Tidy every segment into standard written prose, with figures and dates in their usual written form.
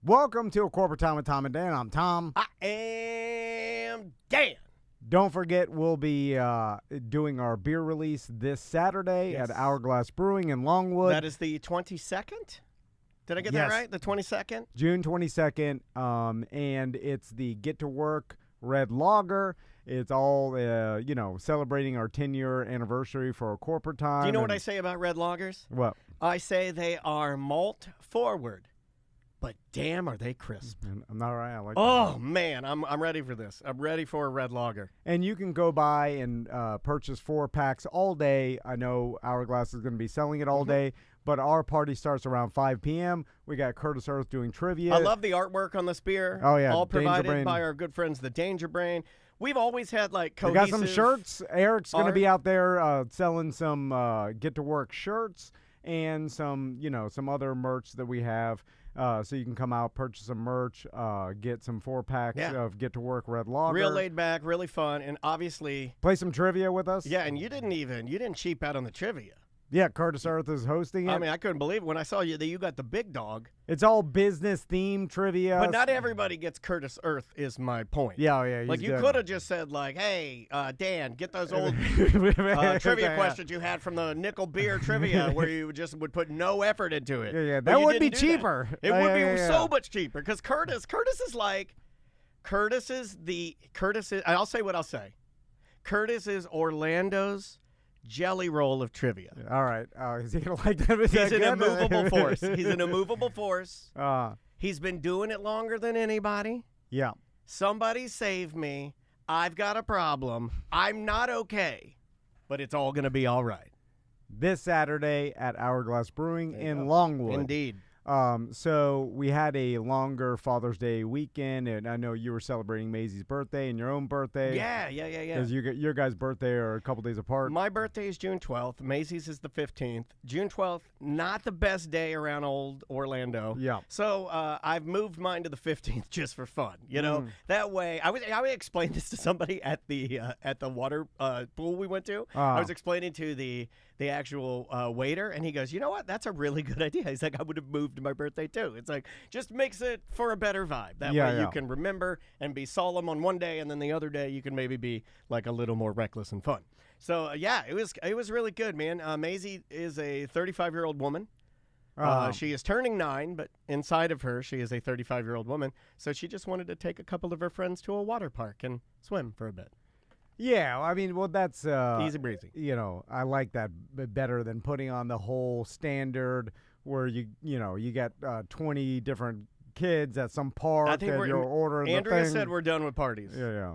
Welcome to A Corporate Time with Tom and Dan. I'm Tom. I am Dan. Don't forget, we'll be doing our beer release this Saturday at Hourglass Brewing in Longwood. That is the 22nd? Did I get that right? The 22nd? June 22nd, and it's the Get to Work Red Lager. It's all, celebrating our 10-year anniversary for A Corporate Time. Do you know what I say about red lagers? What? I say they are malt-forward. But damn, are they crisp. I'm not right. I like that. Man, I'm ready for this. I'm ready for a red lager. And you can go by and purchase 4-packs all day. I know Hourglass is going to be selling it all day, but our party starts around 5 p.m. We got Curtis Earth doing trivia. I love the artwork on this beer. Oh, yeah. All provided by our good friends, the Danger Brain. We've always had, cohesive... We got some shirts. Eric's going to be out there selling some get-to-work shirts and some other merch that we have. So you can come out, purchase some merch, get some 4-packs of Get to Work Red Lager. Real laid back, really fun, and obviously play some trivia with us. Yeah, and you didn't cheap out on the trivia. Yeah, Curtis Earth is hosting it. I mean, I couldn't believe it when I saw you that you got the big dog. It's all business themed trivia. But not everybody gets Curtis Earth is my point. Yeah, you could have just said hey, Dan, get those old trivia questions you had from the nickel beer trivia where you just would put no effort into it. Yeah, that would be cheaper. It would be so much cheaper because Curtis is I'll say what I'll say. Curtis is Orlando's Jelly Roll of trivia. All right. Is he going to like that? He's an immovable force. He's an immovable force. He's been doing it longer than anybody. Yeah. Somebody save me. I've got a problem. I'm not okay. But it's all going to be all right. This Saturday at Hourglass Brewing in Longwood. Indeed. So we had a longer Father's Day weekend, and I know you were celebrating Maisie's birthday and your own birthday. Yeah. Because your guys' birthday are a couple days apart. My birthday is June 12th. Maisie's is the 15th. June 12th, not the best day around old Orlando. Yeah. So I've moved mine to the 15th just for fun. That way, I would explain this to somebody at the water pool we went to. I was explaining to the actual waiter, and he goes, you know what? That's a really good idea. He's like, I would have moved my birthday too. It's like, just makes it for a better vibe. That way you can remember and be solemn on one day, and then the other day you can maybe be a little more reckless and fun. So it was really good, man. Maisie is a 35-year-old woman. She is turning 9, but inside of her, she is a 35-year-old woman. So she just wanted to take a couple of her friends to a water park and swim for a bit. Yeah, I mean, that's easy breezy. I like that better than putting on the whole standard where you get 20 different kids at some park. I think you're ordering. Andrea said we're done with parties. Yeah.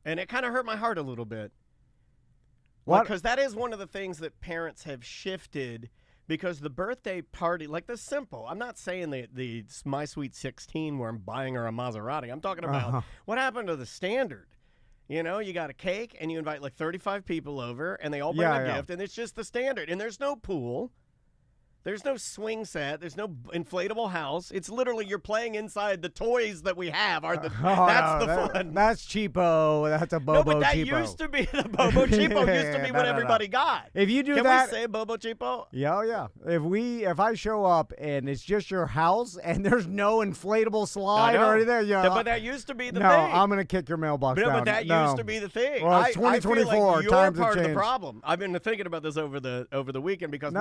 And it kind of hurt my heart a little bit. What? Because that is one of the things that parents have shifted. Because the birthday party, the simple. I'm not saying the My Sweet 16 where I'm buying her a Maserati. I'm talking about what happened to the standard. You got a cake, and you invite 35 people over, and they all bring a gift, and it's just the standard. And there's no pool. There's no swing set. There's no inflatable house. It's literally you're playing inside the toys that we have. That's the fun. That's cheapo. That's a Bobo Cheapo. No, but that used to be the Bobo Cheapo. Used to be what everybody got. If you do Can that, we say Bobo Cheapo? Yeah. If I show up and it's just your house and there's no inflatable slide or anything, but that used to be the thing. No, I'm gonna kick your mailbox down. But that used to be the thing. Well, it's 2024. I feel like you're part of the changed. problem. I've been thinking about this over the weekend because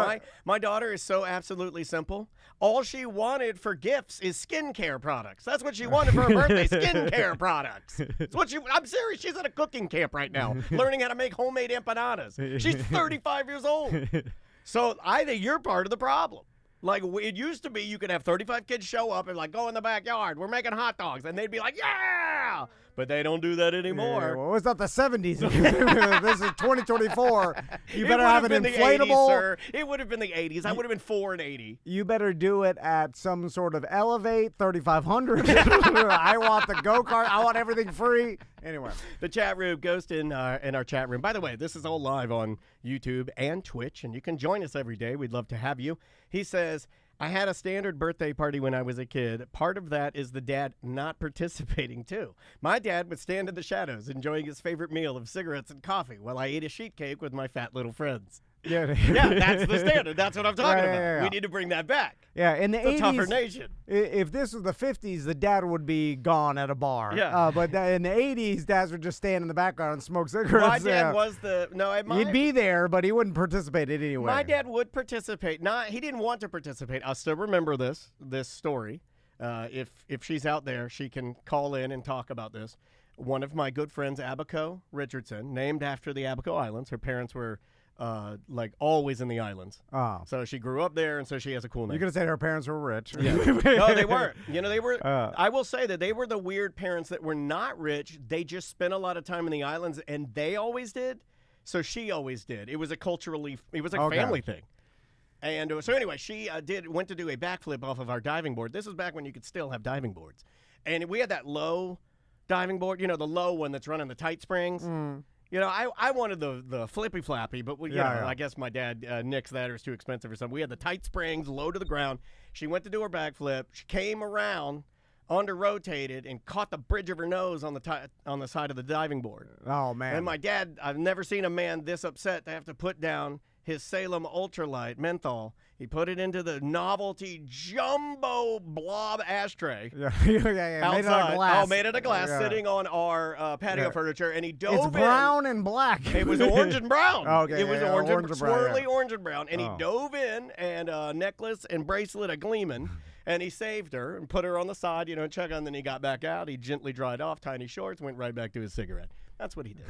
my daughter is so absolutely simple. All she wanted for gifts is skincare products. That's what she wanted for her birthday, skincare products. I'm serious. She's at a cooking camp right now, learning how to make homemade empanadas. She's 35 years old. So I think you're part of the problem. It used to be you could have 35 kids show up and go in the backyard. We're making hot dogs. And they'd be like, yeah! But they don't do that anymore. Yeah, well, it's not the 70s. This is 2024. You better have an inflatable. 80s, sir. It would have been the 80s. I would have been 4 and 80. You better do it at some sort of Elevate 3500. I want the go-kart. I want everything free. Anyway. The chat room, Ghost in our chat room. By the way, this is all live on YouTube and Twitch, and you can join us every day. We'd love to have you. He says, I had a standard birthday party when I was a kid. Part of that is the dad not participating, too. My dad would stand in the shadows enjoying his favorite meal of cigarettes and coffee while I ate a sheet cake with my fat little friends. Yeah, that's the standard. That's what I'm talking about. Yeah. We need to bring that back. Yeah, in the It's 80s, a tougher nation. If this was the 50s, the dad would be gone at a bar. Yeah. But in the 80s, dads would just stand in the background and smoke cigarettes. My dad was he'd be there, but he wouldn't participate in any way. My dad would participate. He didn't want to participate. I still remember this story. If she's out there, she can call in and talk about this. One of my good friends, Abaco Richardson, named after the Abaco Islands. Her parents were like always in the islands. Oh. So she grew up there, and so she has a cool name. You could have said her parents were rich. Yeah. No, they weren't. They were. I will say that they were the weird parents that were not rich. They just spent a lot of time in the islands, and they always did. So she always did. It was a family thing. And so anyway, she went to do a backflip off of our diving board. This was back when you could still have diving boards, and we had that low diving board. You know, the low one that's running the tight springs. Mm. I wanted the flippy flappy, but I guess my dad nixed that, or it was too expensive or something. We had the tight springs, low to the ground. She went to do her backflip. She came around, under-rotated, and caught the bridge of her nose on the side of the diving board. Oh, man. And my dad, I've never seen a man this upset to have to put down his Salem Ultralight menthol. He put it into the novelty jumbo blob ashtray. Yeah. Outside. Made it out of glass. Made it of glass, sitting on our patio furniture, and he dove in. It's brown and black. It was orange and brown. Okay, it was orange and brown, swirly orange and brown, and he dove in, and necklace and bracelet a gleaming, and he saved her and put her on the side, check on. Then he got back out. He gently dried off, tiny shorts, went right back to his cigarette. That's what he did.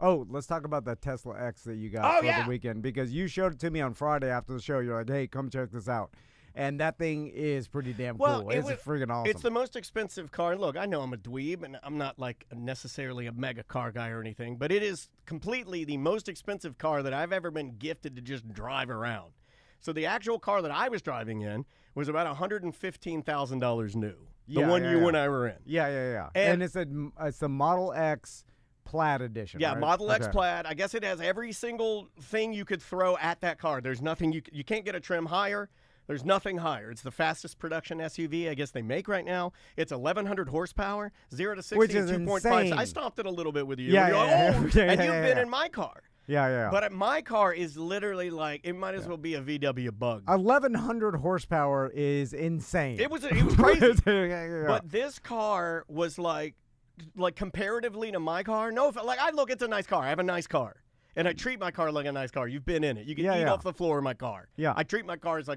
Oh, let's talk about that Tesla X that you got for the weekend, because you showed it to me on Friday after the show. You're like, hey, come check this out. And that thing is pretty damn cool. It's freaking awesome. It's the most expensive car. Look, I know I'm a dweeb, and I'm not like necessarily a mega car guy or anything, but it is completely the most expensive car that I've ever been gifted to just drive around. So the actual car that I was driving in was about $115,000 new. The one you and I were in. Yeah. And it's a Model X Plaid edition. Yeah, right? Model X Plaid. I guess it has every single thing you could throw at that car. There's nothing you can't get a trim higher. There's nothing higher. It's the fastest production SUV I guess they make right now. It's 1,100 horsepower, 0 to 60 which is 2.5. insane. I stopped it a little bit with you. Yeah. And you've been in my car. Yeah. But my car is literally like, it might as well be a VW Bug. 1,100 horsepower is insane. It was crazy. But this car was like comparatively to my car. No, it's a nice car. I have a nice car. And I treat my car like a nice car. You've been in it. You can eat off the floor in my car. Yeah. I treat my car as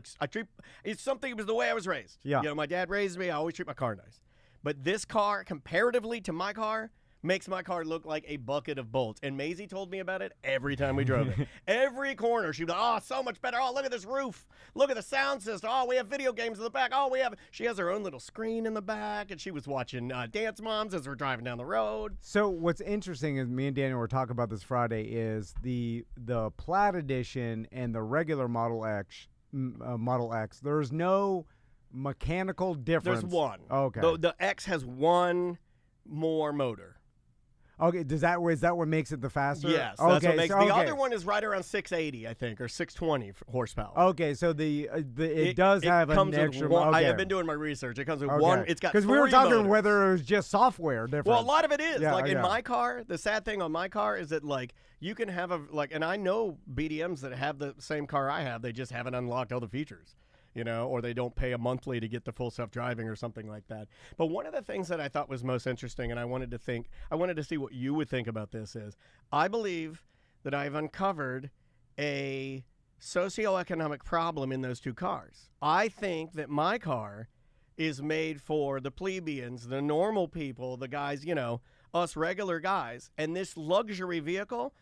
it's something, it was the way I was raised. Yeah. My dad raised me. I always treat my car nice. But this car, comparatively to my car, makes my car look like a bucket of bolts. And Maisie told me about it every time we drove it. Every corner, she'd be like, oh, so much better. Oh, look at this roof. Look at the sound system. Oh, we have video games in the back. Oh, she has her own little screen in the back, and she was watching Dance Moms as we're driving down the road. So what's interesting is me and Daniel were talking about this Friday is the Plaid edition and the regular Model X. There's no mechanical difference. There's one. Okay. The X has one more motor. Okay, is that what makes it the faster? Yes, that's what makes the other one is right around 680, I think, or 620 horsepower. Okay, so it does have an extra. I have been doing my research. It comes with one. It's got because we were talking motors. Whether it was just software difference. Well, a lot of it is. In my car, the sad thing on my car is that you can have and I know BDMs that have the same car I have. They just haven't unlocked all the features. Or they don't pay a monthly to get the full self-driving or something like that. But one of the things that I thought was most interesting, and I wanted to see what you would think about this is, I believe that I've uncovered a socioeconomic problem in those two cars. I think that my car is made for the plebeians, the normal people, the guys, us regular guys. And this luxury vehicle,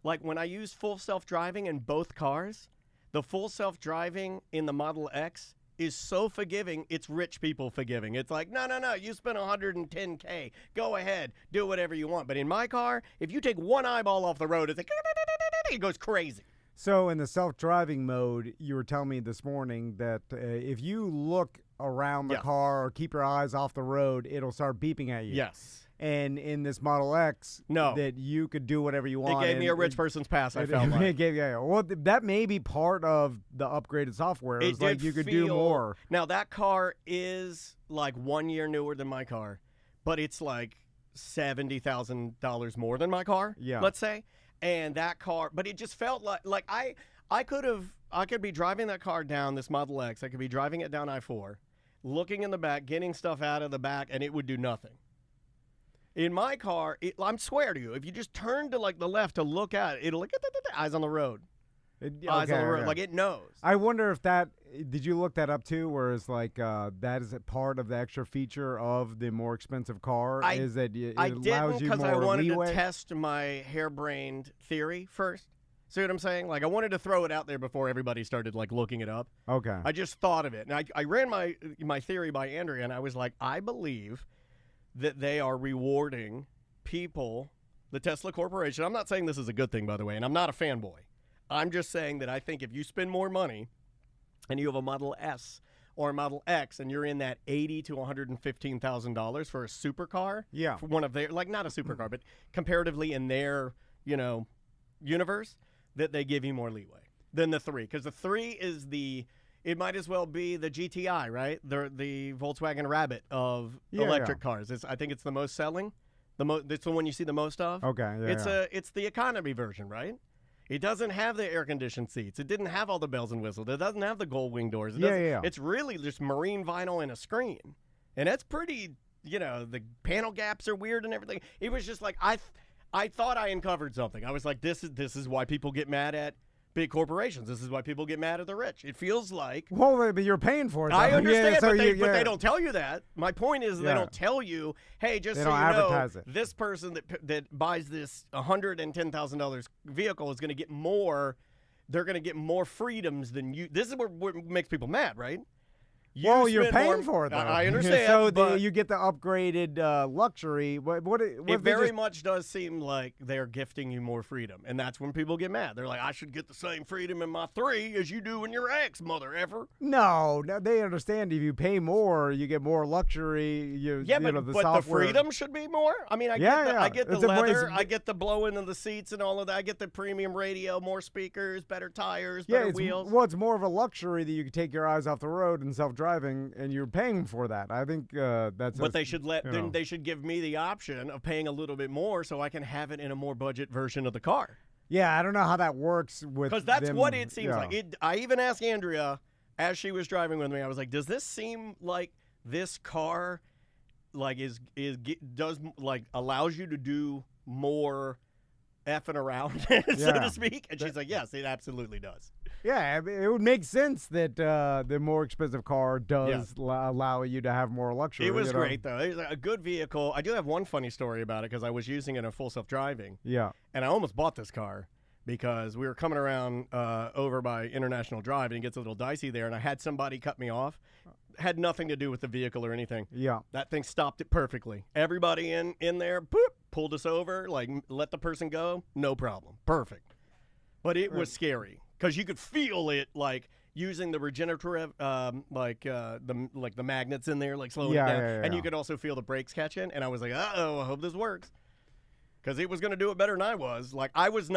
like when I use full self-driving in both cars, the full self-driving in the Model X is so forgiving, it's rich people forgiving. It's like, no, you spent $110K. Go ahead, do whatever you want. But in my car, if you take one eyeball off the road, it's like, it goes crazy. So in the self-driving mode, you were telling me this morning that if you look around the car or keep your eyes off the road, it'll start beeping at you. Yes. And in this Model X, that you could do whatever you want. It gave me a rich person's pass, I felt like. It gave well, that may be part of the upgraded software. It's like you could do more. Now, that car is like 1 year newer than my car, but it's like $70,000 more than my car, let's say. And that car, but it just felt like I I could be driving that car down, this Model X. I could be driving it down I-4, looking in the back, getting stuff out of the back, and it would do nothing. In my car, I swear to you, if you just turn to like the left to look at it, it'll like eyes on the road. Eyes on the road, like it knows. I wonder if did you look that up too, where it's like that is a part of the extra feature of the more expensive car? Is that it I allows didn't you because more I wanted leeway? to test my harebrained theory first. See what I'm saying? Like I wanted to throw it out there before everybody started like looking it up. Okay. I just thought of it, and I ran my theory by Andrea, and I was like, I believe that they are rewarding people, the Tesla Corporation. I'm not saying this is a good thing, by the way, and I'm not a fanboy. I'm just saying that I think if you spend more money and you have a Model S or a Model X and you're in that $80,000 to $115,000 for a supercar, for one of their, like not a supercar, but comparatively in their, universe, that they give you more leeway than the 3. Because the 3 is it might as well be the GTI, right? The Volkswagen Rabbit of electric cars. I think it's the most selling. It's the one you see the most of. Okay. Yeah, it's the economy version, right? It doesn't have the air-conditioned seats. It didn't have all the bells and whistles. It doesn't have the gold wing doors. It's really just marine vinyl and a screen. And that's pretty, the panel gaps are weird and everything. It was just like, I thought I uncovered something. I was like, this is why people get mad at big corporations. This is why people get mad at the rich. It feels like... Well, but you're paying for it. I understand, but they don't tell you that. My point is they don't tell you, hey, just so you know, this person that buys this $110,000 vehicle is going to get more, they're going to get more freedoms than you. This is what makes people mad, right? You're paying for it, though. I understand. So you get the upgraded luxury. It very much does seem like they're gifting you more freedom, and that's when people get mad. They're like, I should get the same freedom in my 3 as you do in your X, mother effer. No, they understand if you pay more, you get more luxury. But the freedom should be more. I mean, I get the leather, I get the blow-in of the seats and all of that. I get the premium radio, more speakers, better tires, better wheels. Well, it's more of a luxury that you can take your eyes off the road and self-driving, and you're paying for that. I think that's. But they should then they should give me the option of paying a little bit more so I can have it in a more budget version of the car. Yeah, I don't know how that works with. Because that's what it seems like. I even asked Andrea as she was driving with me. I was like, "Does this seem like this car, like allows you to do more effing around, so to speak?" And she's like, "Yes, it absolutely does." Yeah, it would make sense that the more expensive car does allow you to have more luxury. It was great, though. It was a good vehicle. I do have one funny story about it because I was using it in full self-driving. Yeah. And I almost bought this car because we were coming around over by International Drive, and it gets a little dicey there, and I had somebody cut me off. Had nothing to do with the vehicle or anything. Yeah. That thing stopped it perfectly. Everybody in there, boop, pulled us over, like let the person go, no problem. Perfect. But it was scary. Because you could feel it, like using the regenerative, the magnets in there, like slowing it down, and you could also feel the brakes catching. And I was like, I hope this works, because it was going to do it better than I was. Like I was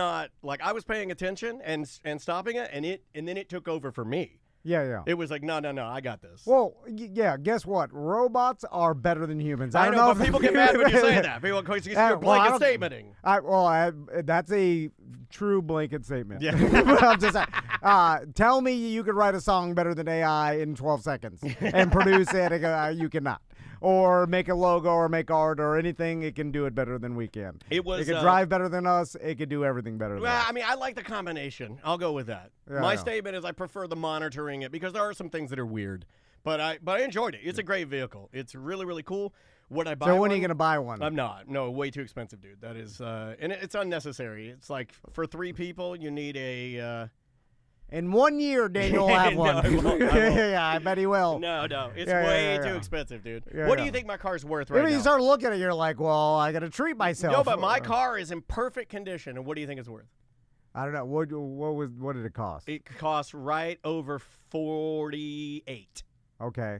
paying attention and stopping it, and then it took over for me. Yeah. It was like, no, I got this. Well, guess what? Robots are better than humans. I know, but people get mad when you say that. People, because you're blanket statementing. That's a true blanket statement. Yeah. I'm just saying, tell me you could write a song better than AI in 12 seconds and produce it. You cannot. Or make a logo or make art or anything. It can do it better than we can. It can drive better than us. It could do everything better than us. I mean, I like the combination. I'll go with that. My statement is I prefer the monitoring it because there are some things that are weird. But I enjoyed it. It's a great vehicle. It's really, really cool. Would I buy one? So when are you going to buy one? I'm not. No, way too expensive, dude. That is, and it's unnecessary. It's like for 3 people, you need a... In 1 year, Daniel will have one. I won't. Yeah, I bet he will. No. It's way too expensive, dude. What do you think my car's worth right now? You start looking at it, you're like, well, I got to treat myself. No, but my car is in perfect condition, and what do you think it's worth? I don't know. What did it cost? It cost right over $48,000. Okay.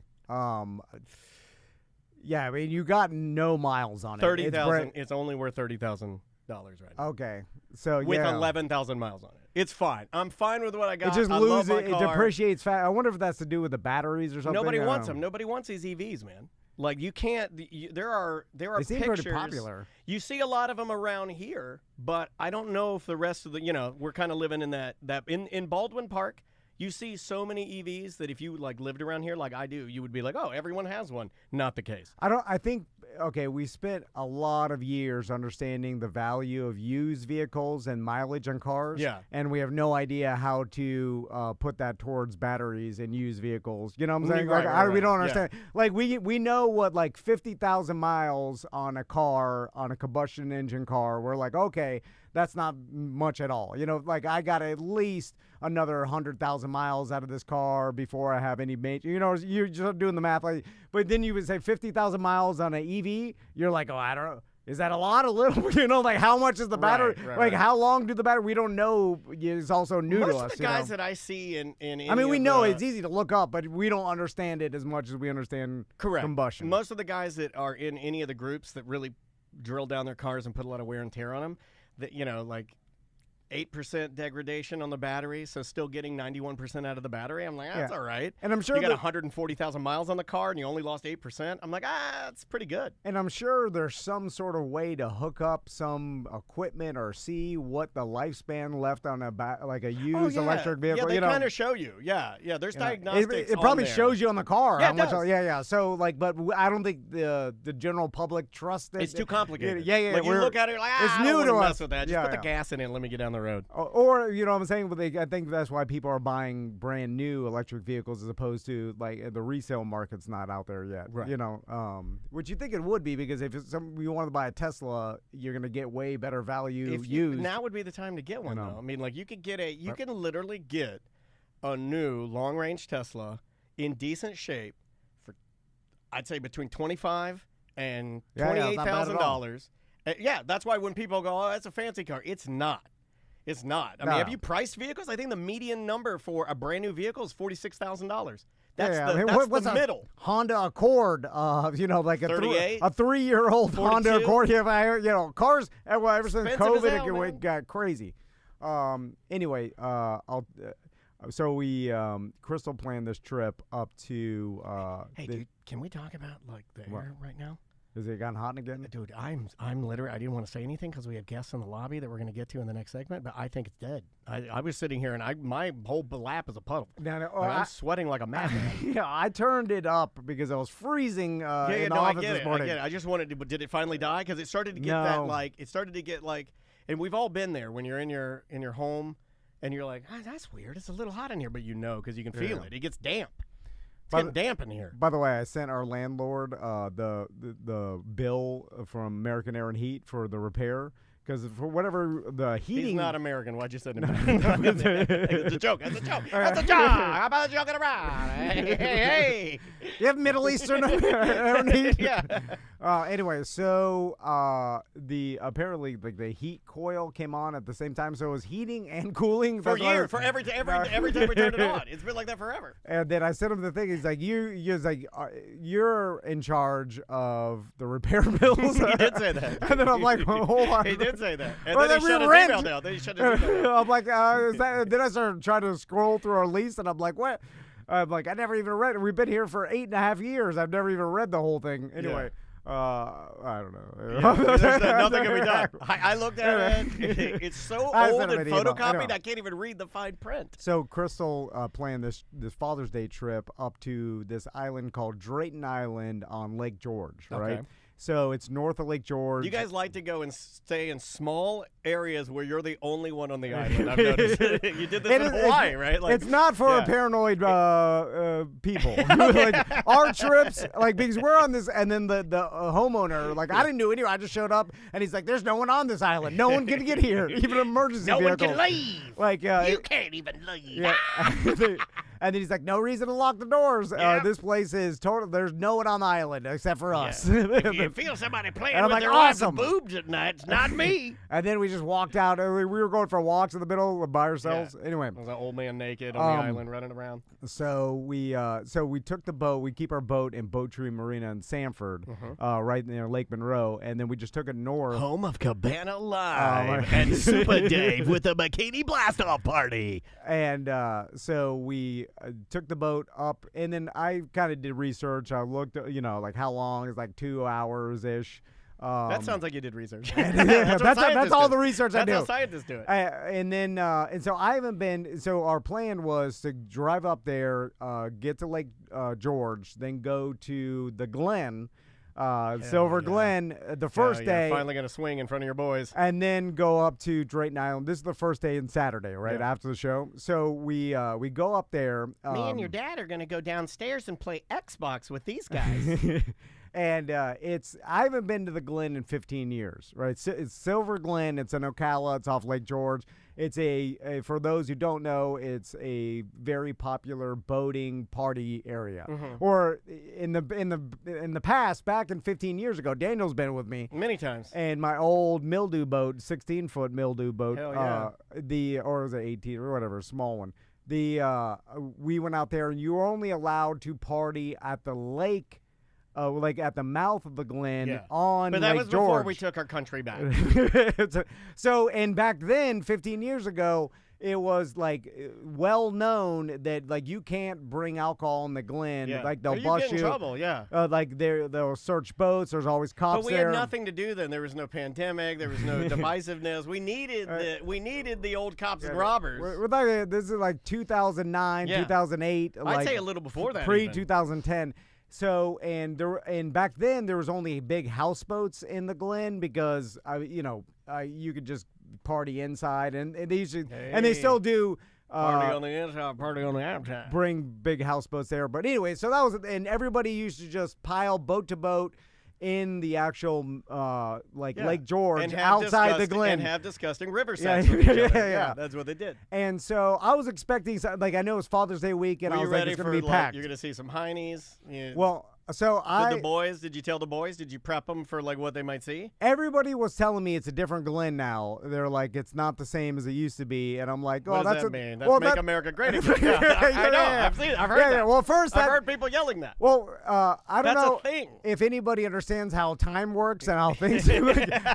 Yeah, I mean, you got no miles on it. 30,000. It's only worth $30,000 right now. Okay, so with 11,000 miles on it, it's fine. I'm fine with what I got. It just loses. It depreciates fast. I wonder if that's to do with the batteries or something. Nobody wants them. Nobody wants these EVs, man. Like you can't. There are They seem pictures. pretty popular. You see a lot of them around here, but I don't know if the rest of we're kind of living in that in Baldwin Park. You see so many EVs that if you like lived around here like I do, you would be like, oh, everyone has one. Not the case. I think, okay, we spent a lot of years understanding the value of used vehicles and mileage on cars. Yeah. And we have no idea how to put that towards batteries and used vehicles. You know what I'm saying? Right. We don't understand. Yeah. Like, we know what, like, 50,000 miles on a car, on a combustion engine car, we're like, okay, that's not much at all. You know, like I got at least another 100,000 miles out of this car before I have any major. You know, you're just doing the math. Like, but then you would say 50,000 miles on an EV. You're like, oh, I don't know. Is that a lot, a little? You know, like how much is the battery? Like how long do the battery? We don't know. It's also new to us. Most of the guys that I see in I mean, we know it's easy to look up, but we don't understand it as much as we understand combustion. Most of the guys that are in any of the groups that really drill down their cars and put a lot of wear and tear on them, that like 8% degradation on the battery, so still getting 91% out of the battery. I'm like, that's all right. And I'm sure you got 140,000 miles on the car and you only lost 8%. I'm like, that's pretty good. And I'm sure there's some sort of way to hook up some equipment or see what the lifespan left on a used electric vehicle. Yeah, they kind of show you. Yeah, there's diagnostics. It probably on there. shows you on the car. Yeah, how much. Yeah. So like, but I don't think the general public trusts it. It's too complicated. Yeah. Like you look at it, you're like, it's new to us. Mess with that. Just put the gas in it and let me get down the road. Or you know what I'm saying? But I think that's why people are buying brand new electric vehicles as opposed to like the resale market's not out there yet. Right. You know, which you think it would be because if you want to buy a Tesla, you're going to get way better value used. Now would be the time to get one though. I mean, like you can literally get a new long range Tesla in decent shape for I'd say between $25,000 and $28,000. Yeah, that's why when people go, oh, that's a fancy car. It's not. It's not. I mean, have you priced vehicles? I think the median number for a brand new vehicle is $46,000. That's the middle. Honda Accord, like a 3-year-old Honda Accord. Cars. Ever since COVID, it got crazy. Anyway, so we Crystal planned this trip up to. Hey, dude, can we talk about like the air right now? Has it gotten hot again? Dude, I'm literally, I didn't want to say anything because we have guests in the lobby that we're going to get to in the next segment, but I think it's dead. I was sitting here and my whole lap is a puddle. I'm sweating like a madman. Yeah, I turned it up because I was freezing in the office this morning. I get it. I just wanted to, but did it finally die? Because it started to get and we've all been there when you're in your home and you're like, that's weird. It's a little hot in here, but because you can feel it. It gets damp. It's getting damp in here. By the way, I sent our landlord the bill from American Air and Heat for the repair because for whatever the heating. He's not American. Why'd you send him? It's a joke. That's a joke. That's a joke. How about joking around? Hey. You have Middle Eastern Air and Heat. Yeah. Anyway, so apparently the heat coil came on at the same time, so it was heating and cooling for years. For every time we turned it on, it's been like that forever. And then I sent him the thing. He's like, you're in charge of the repair bills. He did say that. And then I'm like, hold on. He did say that. And then he shut his email down. Then he shut his email down. I'm like, then I started trying to scroll through our lease, and I'm like, what? I'm like, I never even read it. We've been here for 8.5 years. I've never even read the whole thing. Anyway. Yeah. I don't know. Yeah, there's nothing can be done. I looked at it. It's so old and photocopied, I can't even read the fine print. So Crystal planned this Father's Day trip up to this island called Drayton Island on Lake George, right? So it's north of Lake George. You guys like to go and stay in small areas where you're the only one on the island. I've noticed. You did this in Hawaii, right? Like, it's not for paranoid people. Like our trips, because we're on this, and then the homeowner, I didn't do anything. I just showed up, and he's like, "There's no one on this island. No one can get here, even an emergency vehicle. No one can leave. You can't even leave." Yeah. And then he's like, no reason to lock the doors. This place is total. There's no one on the island except for us. If you feel somebody playing with their boobs at night, it's not me. And then we just walked out. We were going for walks in the middle by ourselves. Yeah. Anyway. There's an old man naked on the island running around. So we took the boat. We keep our boat in Boat Tree Marina in Sanford, right near Lake Monroe. And then we just took it north. Home of Cabana Live and Super Dave with a Bikini Blast-Off party. And so we we took the boat up, and then I kind of did research. I looked, like how long is like 2 hours ish. That sounds like you did research. That's all the research I do. That's how scientists do it. And so I haven't been. So our plan was to drive up there, get to Lake George, then go to the Glen. Silver Glen the first day. Finally gonna swing in front of your boys. And then go up to Drayton Island. This is the first day and Saturday, right after the show. So we go up there. Me and your dad are gonna go downstairs and play Xbox with these guys. And I haven't been to the Glen in 15 years, right? It's Silver Glen. It's in Ocala. It's off Lake George. It's for those who don't know, it's a very popular boating party area. Mm-hmm. Or in the past, back in 15 years ago, Daniel's been with me many times. And my old mildew boat, 16-foot mildew boat, hell yeah. Or was it 18 or whatever, small one. We went out there, and you were only allowed to party at the lake. Like at the mouth of the Glen on Lake George. But that was before we took our country back. So, and back then, 15 years ago, it was like well known that like you can't bring alcohol in the Glen. Yeah. Like they'll bust you. In trouble. Yeah. Like they'll search boats. There's always cops But we there. had nothing to do then. There was no pandemic. There was no divisiveness. We needed the old cops and robbers. We're like, this is like 2009, 2008. I'd say a little before that. Pre-2010. So and back then there was only big houseboats in the Glen because you could just party inside and they usually and they still do party on the inside, party on the outside. Bring big houseboats there. But anyway, so that was and everybody used to just pile boat to boat in the actual Lake George and outside the Glen and have disgusting river sex with each other. Yeah, that's what they did. And so I was expecting I know it's Father's Day weekend. Were I was like, it's going to be packed. You're going to see some heinies. Well, so did you tell the boys? Did you prep them for like what they might see? Everybody was telling me it's a different Glen now. They're like, it's not the same as it used to be, and I'm like, oh, what does that mean? That's Make America Great Again. I know. I've seen it. I've heard that. Yeah. Well, first I've heard people yelling that. Well, I don't know a thing. If anybody understands how time works and how things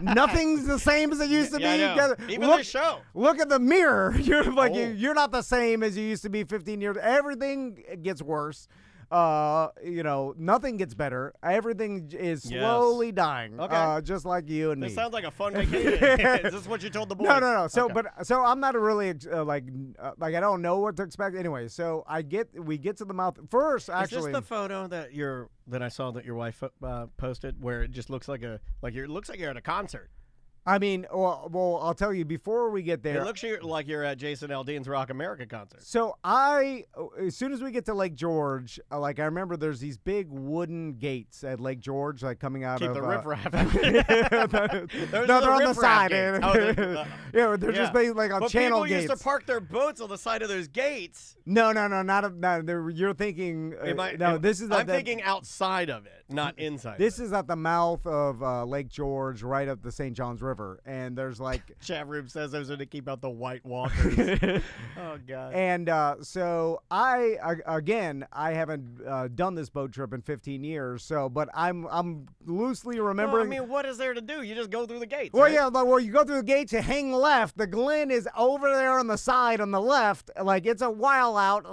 nothing's the same as it used to be. I know. Even this show. Look at the mirror. You're like you're not the same as you used to be 15 years. Everything gets worse. Nothing gets better. Everything is slowly dying. Okay. Just like you and me. This sounds like a fun vacation. Is this what you told the boys? No. So, so I'm not really like I don't know what to expect. Anyway, so we get to the mouth first. Actually, is this the photo that I saw that your wife posted, where it just looks like you're at a concert? I mean, well, I'll tell you, before we get there. It looks like you're at Jason Aldean's Rock America concert. So as soon as we get to Lake George, I remember there's these big wooden gates at Lake George, like coming out Keep of. the riffraff. They're on the side. They're just basically like on channel gates. People used to park their boats on the side of those gates. No, you're thinking. I'm thinking outside of it, not inside. This is at the mouth of Lake George, right up the St. John's River. And there's like chat room says those are to keep out the white walkers. Oh god. And so I haven't done this boat trip in 15 years. So, but I'm loosely remembering. Well, I mean, what is there to do? You just go through the gates. Well, right? yeah. Well, you go through the gates, you hang left. The Glen is over there on the side on the left. Like it's a while out.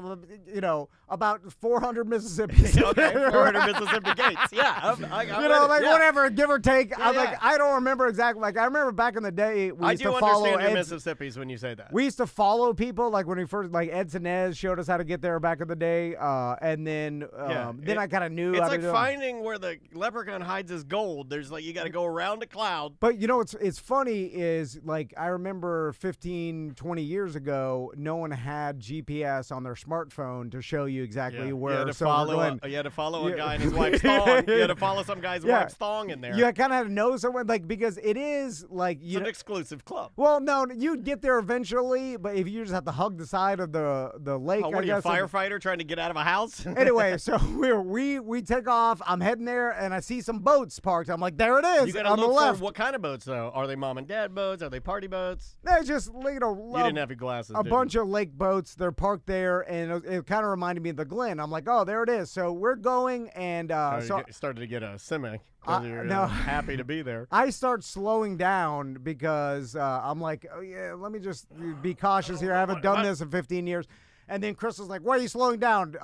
About 400 Mississippi. Okay, 400 Mississippi gates. Yeah. Whatever, give or take. Yeah, I don't remember exactly. Like I remember back in the day, we used to follow. I do understand your Mississippi's when you say that. We used to follow people, like when we first, like Ed Sinez showed us how to get there back in the day, and then I kind of knew. It's like finding where the leprechaun hides his gold. There's you got to go around a cloud. But it's funny is like I remember 15, 20 years ago, no one had GPS on their smartphone to show you exactly where. You had to follow a guy and his wife's thong. You had to follow some guy's wife's thong in there. You kind of had to know someone, because it is like it's an exclusive club. Well, no, you'd get there eventually, but if you just have to hug the side of the lake. What are you, a firefighter trying to get out of a house? Anyway, so we take off. I'm heading there, and I see some boats parked. I'm like, there it is. You gotta on look the left. For what kind of boats though? Are they mom and dad boats? Are they party boats? They're just you didn't have your glasses. A bunch of lake boats. They're parked there, and it kind of reminded me of the Glen. I'm like, oh, there it is. So we're going, and you started to get a simic. You're happy to be there. I start slowing down because I'm like, oh yeah, let me just be cautious here. I haven't done this in 15 years. And then Crystal's like, "Why are you slowing down?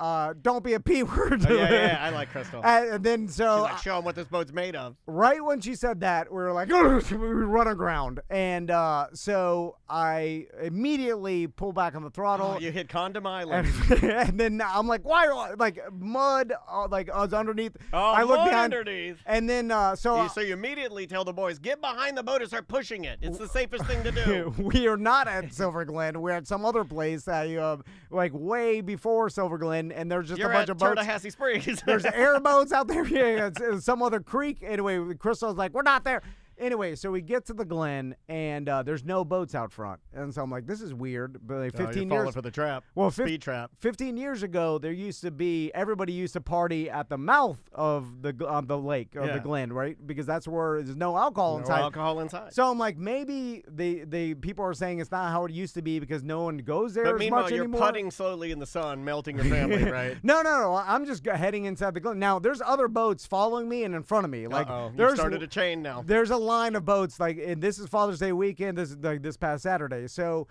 Don't be a P word." Oh, yeah, I like Crystal. And then so She's like, show him what this boat's made of. right when she said that, we were like, we run aground. And so I immediately pull back on the throttle. Oh, you hit Condom Island. And then I'm like, why? Like mud, like underneath. Oh, I look mud behind, underneath. and then so you immediately tell the boys, get behind the boat and start pushing it. It's the safest thing to do. we are not at Silver Glen. We're at some other place that like way before Silver Glen, and there's just You're a bunch of boats. Tallahassee Springs. There's airboats out there. Yeah, it's some other creek. Anyway, Crystal's like, we're not there. Anyway, so we get to the Glen, and there's no boats out front. And so I'm like, this is weird. But like 15 you're years falling for the trap. Well, speed trap. 15 years ago, there used to be everybody used to party at the mouth of the lake or the Glen, right? Because that's where there's no alcohol inside. No alcohol inside. So I'm like, maybe the people are saying it's not how it used to be because no one goes there But as meanwhile, much you're anymore. putting slowly in the sun, melting your family, right? No. I'm just heading inside the Glen. Now, there's other boats following me and in front of me. Like, you started a chain now. There's a line of boats. Like, and this is Father's Day weekend. This is like this past Saturday. So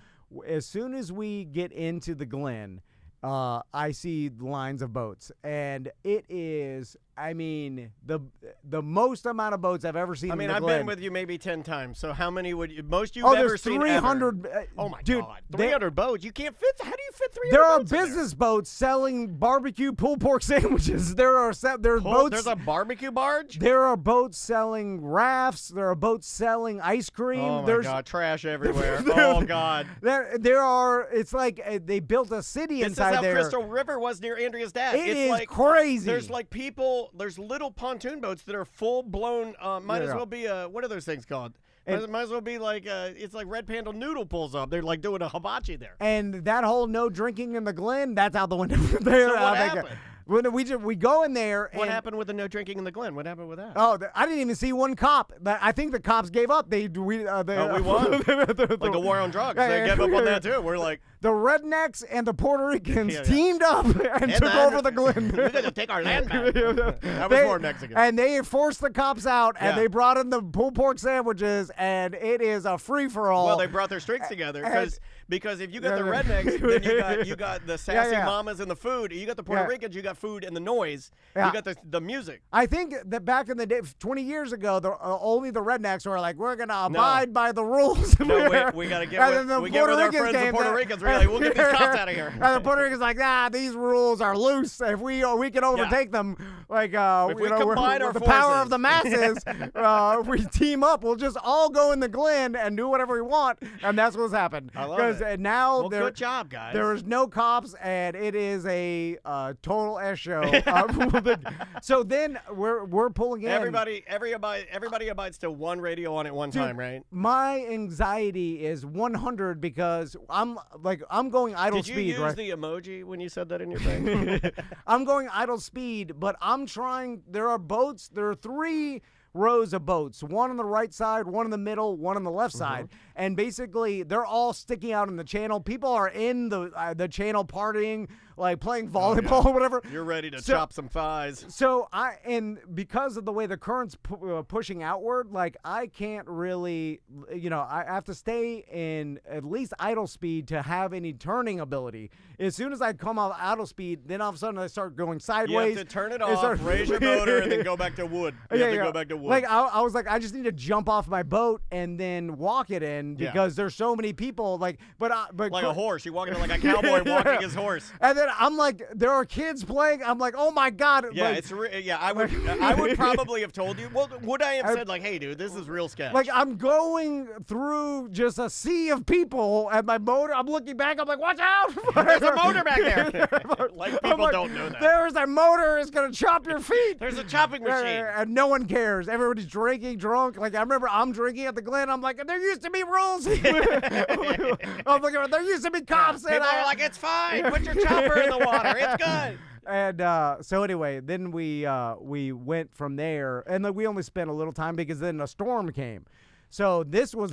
as soon as we get into the Glen, I see lines of boats, and it is, I mean, the most amount of boats I've ever seen. I mean, in the I've Glen. been with you maybe 10 times. So how many would you most you've Oh, ever there's seen? 300. Ever? Oh my dude, God, 300 boats. You can't fit. How do you fit 300? There are boats in business boats selling barbecue pulled pork sandwiches. There's boats. There's a barbecue barge. There are boats selling rafts. There are boats selling ice cream. Oh my There's, God, trash everywhere. Oh God. There are. It's like they built a city inside there. This is how Crystal River was near Andrea's dad. It's is like, crazy. There's like people. There's little pontoon boats that are full blown. Might as well be what are those things called? Might as well be like it's like Red Panda Noodle pulls up. They're like doing a hibachi there. And that whole no drinking in the Glen, that's out the window there. So what happened? We go in there. What happened with the no drinking in the Glen? What happened with that? Oh, I didn't even see one cop. I think the cops gave up. We we won. Like a war on drugs. They gave up on that too. We're like the rednecks and the Puerto Ricans teamed up and took over the Glen. We're gonna take our land back. That was more Mexican. And they forced the cops out, and they brought in the pulled pork sandwiches, and it is a free for all. Well, they brought their strings together because if you got the rednecks, then you got the sassy mamas and the food. You got the Puerto Ricans. You got food and the noise. You got the music. I think that back in the day, 20 years ago, only the rednecks were like, we're gonna abide by the rules. No, we gotta get with our friends the Puerto Ricans. We're like, we'll get these cops out of here. And the Puerto Ricans like, these rules are loose. If we can overtake them, like if we combine our the forces. power of the masses, if we team up, we'll just all go in the Glen and do whatever we want. And that's what's happened. I love it. Now good job, guys. There is no cops, and it is a total S show. So then we're pulling in. Everybody abides to one radio on at one time, right? My anxiety is 100 because I'm going idle speed. Did you use right? the emoji when you said that in your thing? I'm going idle speed, but I'm trying. There are boats. There are 3 rows of boats, one on the right side, one in the middle, one on the left side, and basically they're all sticking out in the channel. People are in the channel partying, like playing volleyball or whatever. You're ready to chop some thighs. So because of the way the current's pushing outward, like I can't really, I have to stay in at least idle speed to have any turning ability. As soon as I come off idle speed, then all of a sudden I start going sideways. You have to turn it off, raise your motor, and then go back to wood. You have to go back to wood. Like I was like, I just need to jump off my boat and then walk it in because there's so many people. Like, but like a horse, you're walking like a cowboy walking his horse. And then I'm like, there are kids playing. I'm like, oh my God. Yeah, I would probably have told you. Well, would I have said like, hey, dude, this is real sketch? Like I'm going through just a sea of people and my motor. I'm looking back. I'm like, watch out! There's a motor back there. Like people don't know that. There's a motor. It's gonna chop your feet. There's a chopping machine, and no one cares. Everybody's drinking, drunk. Like I remember, I'm drinking at the Glen. I'm like, there used to be rules. I'm like, there used to be cops. People are like, it's fine. Put your chopper in the water. It's good. And so anyway, then we went from there, and we only spent a little time because then a storm came. So this was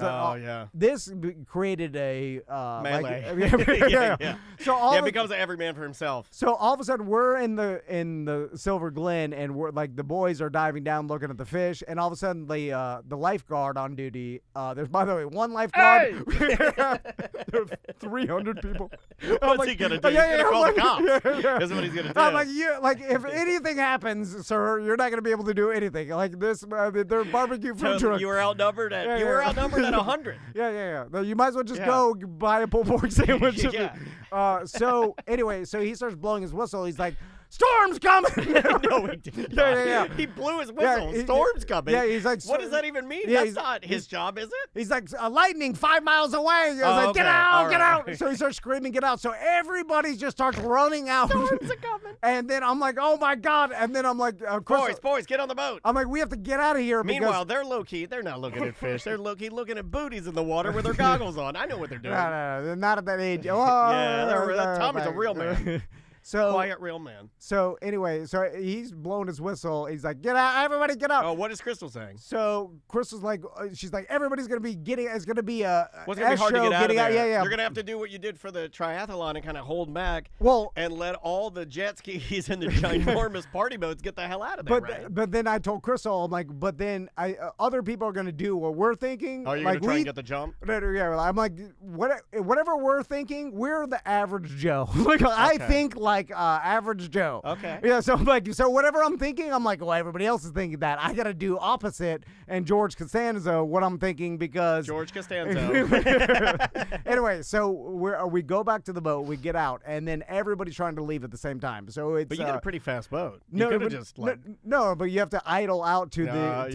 created a melee. Yeah. So it becomes an every man for himself. So all of a sudden we're in the Silver Glen, and we're like the boys are diving down looking at the fish, and all of a sudden the lifeguard on duty. There's, by the way, one lifeguard. Hey! There's 300 people. What's he gonna do? He's gonna call the cops. That's what he's gonna do. I'm like, if anything happens, sir, you're not gonna be able to do anything. Like this, they're barbecue food truck. You were outnumbered at 100. Yeah. You might as well just go buy a pulled pork sandwich. So anyway, so he starts blowing his whistle. He's like, "Storm's coming!" No, he didn't. Yeah. He blew his whistle. Storm's coming. Yeah, he's like, what does that even mean? That's not his job, is it? He's like, lightning 5 miles away. He's like, get out. So he starts screaming, get out. So everybody just starts running out. Storms are coming. And then I'm like, oh my God. And then I'm like, boys, get on the boat. I'm like, we have to get out of here. Meanwhile, they're low key. They're not looking at fish. They're low key looking at booties in the water with their goggles on. I know what they're doing. No, they're not at that age. Tommy's a real man. So quiet real man. So anyway, he's blowing his whistle. He's like, "Get out, everybody, get out!" Oh, what is Crystal saying? So Crystal's like, she's like, "Everybody's gonna be getting. It's gonna be a. Well, it's gonna be hard to get out of there. Yeah. You're gonna have to do what you did for the triathlon and kind of hold back. And let all the jet skis and the ginormous party boats get the hell out of there. But then I told Crystal, I'm like, but then other people are gonna do what we're thinking. Oh, you're gonna try and get the jump? Yeah, I'm like, whatever we're thinking, we're the average Joe. I think like average Joe. Okay. Yeah, so I'm like, so whatever I'm thinking, I'm like, well, everybody else is thinking that. I got to do opposite and George Costanzo what I'm thinking because... George Costanzo. Anyway, so we go back to the boat, we get out, and then everybody's trying to leave at the same time. So it's... But you got a pretty fast boat. No, but you have to idle out to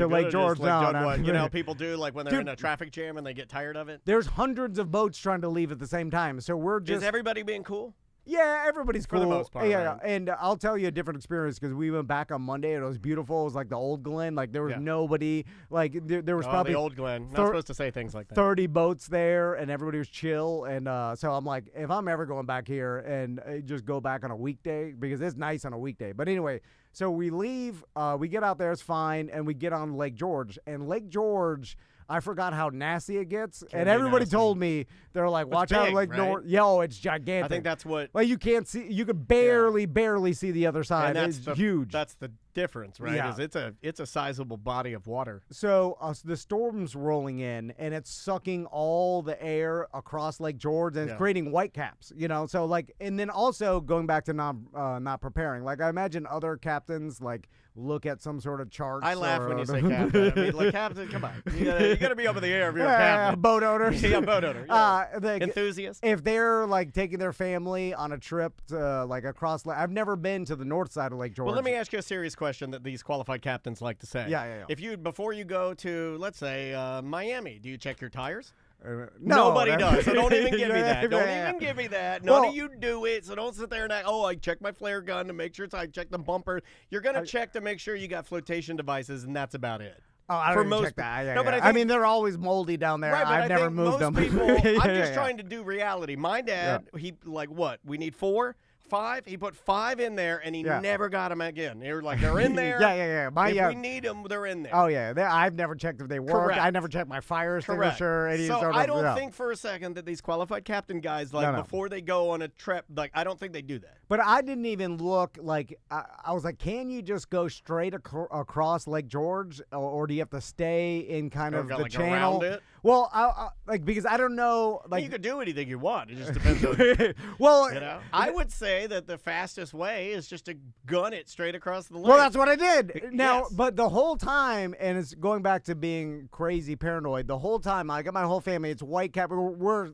Lake George now. You know how people do like when they're in a traffic jam and they get tired of it? There's hundreds of boats trying to leave at the same time, so we're just... Is everybody being cool? Yeah, everybody's cool. For the most part. Yeah, right? And I'll tell you a different experience because we went back on Monday and it was beautiful. It was like the old Glen. Like there was nobody. Like there was probably the old Glen. Not supposed to say things like that. 30 boats there and everybody was chill. And so I'm like, if I'm ever going back here and just go back on a weekday because it's nice on a weekday. But anyway, so we leave. We get out there. It's fine. And we get on Lake George. And Lake George... I forgot how nasty it gets, and everybody told me they're like, "Watch out, Lake North." Yo, it's gigantic. I think that's what. Like you can't see, you could barely see the other side. And it's huge. That's the difference, right? Yeah. Is it's a sizable body of water. So the storm's rolling in, and it's sucking all the air across Lake George, and it's creating whitecaps. You know, so like, and then also going back to not preparing. Like I imagine other captains like look at some sort of charts. I laugh when you say captain. I mean, like captain, come on, you gotta be up in the air if you're a captain. Boat owners. Yeah, boat owner. Yeah. Enthusiast. If they're like taking their family on a trip to like across, I've never been to the north side of Lake George. Well, let me ask you a serious question that these qualified captains like to say. Yeah. If before you go to, let's say, Miami, do you check your tires? No, nobody does. So don't even give me that. Don't even give me that. None of you do it. So don't sit there and act, I check my flare gun to make sure I check the bumper. You're going to check to make sure you got flotation devices, and that's about it. Oh, I don't check that. But I mean, they're always moldy down there. Right, I've never moved them. People, I'm just trying to do reality. My dad, he like what? We need 4, 5. He put 5 in there, and he never got them again. They were like, they're in there. Yeah. If we need them, they're in there. Oh yeah, I've never checked if they work. Correct. I never checked my fire extinguisher. I don't think for a second that these qualified captain guys, like before they go on a trip, like I don't think they do that. But I didn't even look like I was like, can you just go straight across Lake George, or do you have to stay in kind of the like channel? Around it? Well, I because I don't know. Like you could do anything you want. It just depends on. Well, you know, I would say that the fastest way is just to gun it straight across the lake. Well, that's what I did. Now, but the whole time, and it's going back to being crazy paranoid. The whole time, I got my whole family. It's white cap. We're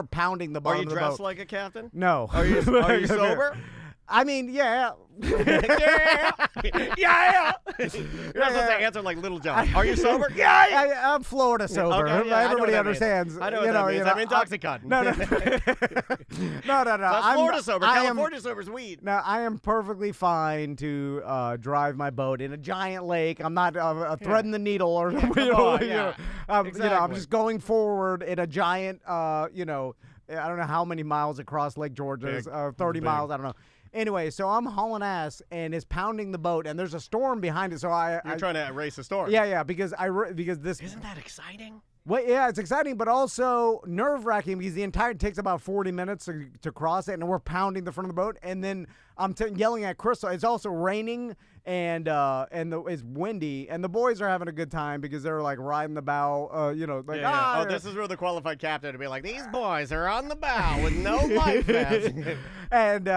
pounding the bottom of the boat. Are you dressed like a captain? No. Are you sober? I mean, yeah. Yeah. You're not supposed to answer like Little John. Are you sober? Yeah. I'm Florida sober. Okay, Everybody understands. I know what that means. I'm intoxicant. No. No. That's Florida sober. California sober's weed. No, I am perfectly fine to drive my boat in a giant lake. I'm not threading the needle or I'm just going forward in a giant, I don't know how many miles across Lake George. 30 miles. I don't know. Anyway, so I'm hauling ass and it's pounding the boat, and there's a storm behind it. So You're trying to race a storm. Yeah, because this Isn't that exciting? Well, yeah, it's exciting, but also nerve-wracking because it takes about 40 minutes to cross it, and we're pounding the front of the boat, and then I'm yelling at Crystal. It's also raining, and it's windy, and the boys are having a good time because they're like riding the bow, this is where the qualified captain would be like, these boys are on the bow with no life vest. And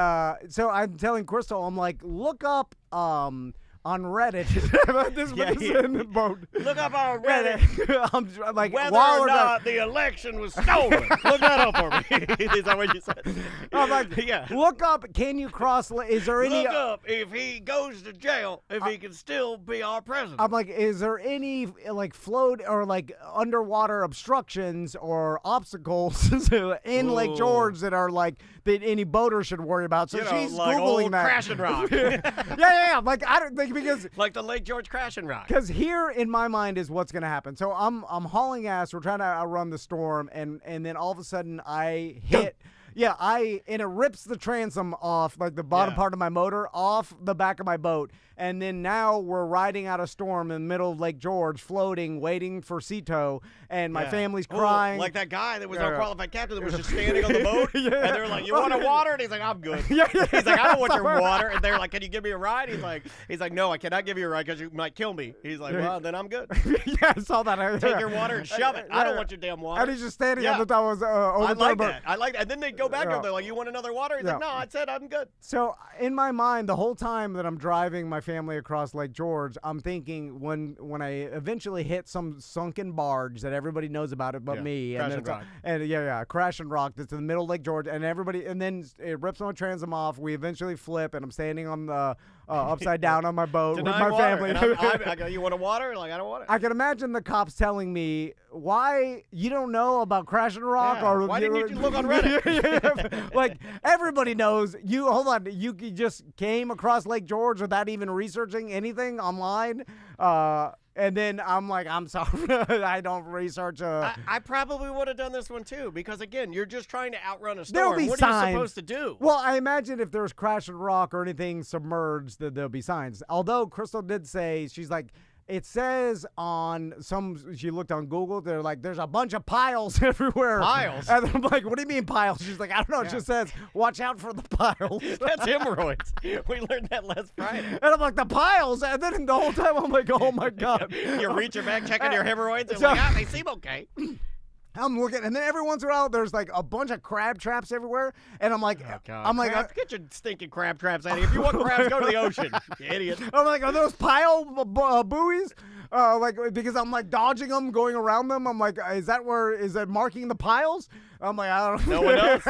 so I'm telling Crystal, I'm like, look up on Reddit, this in the boat. Look up on Reddit. I'm like, whether or not the election was stolen. Look that up for me. Is that what you said? I'm like, look up. Can you cross? Is there any? Look up if he goes to jail, if he can still be our president. I'm like, is there any like float or like underwater obstructions or obstacles in Lake George that are like that any boater should worry about? So she's like googling old that. Crash and Rock. Yeah. Like I don't think. Because like the Lake George Crash and Rock. Because here in my mind is what's going to happen. So I'm hauling ass. We're trying to outrun the storm, and then all of a sudden I hit. And it rips the transom off, like the bottom part of my motor, off the back of my boat. And then now we're riding out a storm in the middle of Lake George, floating, waiting for sea tow, and my family's crying. Like that guy that was our qualified captain that was just standing on the boat, and they were like, you want a water? And he's like, I'm good. He's like, I don't want your water. And they're like, can you give me a ride? He's like, no, I cannot give you a ride because you might kill me. He's like, well, then I'm good. I saw that. Take your water and shove it. I don't want your damn water. And he's just standing on the top of I like that. And then they go back to him. They're like, you want another water? He's like, no, I said I'm good. So in my mind, the whole time that I'm driving my family across Lake George, I'm thinking when I eventually hit some sunken barge that everybody knows about it but me, crash and rock. Crash and rock that's in the middle of Lake George, and then it rips my transom off. We eventually flip, and I'm standing on the upside down on my boat with my family. And I go, you want a water? Like, I don't want it. I can imagine the cops telling me, why you don't know about Crash and Rock? Or why didn't you look on Reddit? Like, everybody knows. Hold on, you just came across Lake George without even researching anything online? And then I'm like, I'm sorry, I don't research. I probably would have done this one too, because again, you're just trying to outrun a There'll storm. be What signs. are you supposed to do? Well, I imagine if there's Crash and Rock or anything submerged, that there'll be signs. Although Crystal did say, she's like, it says on she looked on Google, they're like, there's a bunch of piles everywhere. Piles? And I'm like, what do you mean piles? She's like, I don't know. It just says, watch out for the piles. That's hemorrhoids. We learned that last Friday. And I'm like, the piles? And then the whole time I'm like, oh my God. You reach your back, checking your hemorrhoids, and like, they seem okay. I'm looking, and then every once in a while, there's like a bunch of crab traps everywhere, and I'm like, get your stinking crab traps out of here. If you want crabs, go to the ocean, you idiot. I'm like, are those pile buoys? Because I'm like dodging them, going around them. I'm like, is that marking the piles? I'm like, I don't know. No one knows.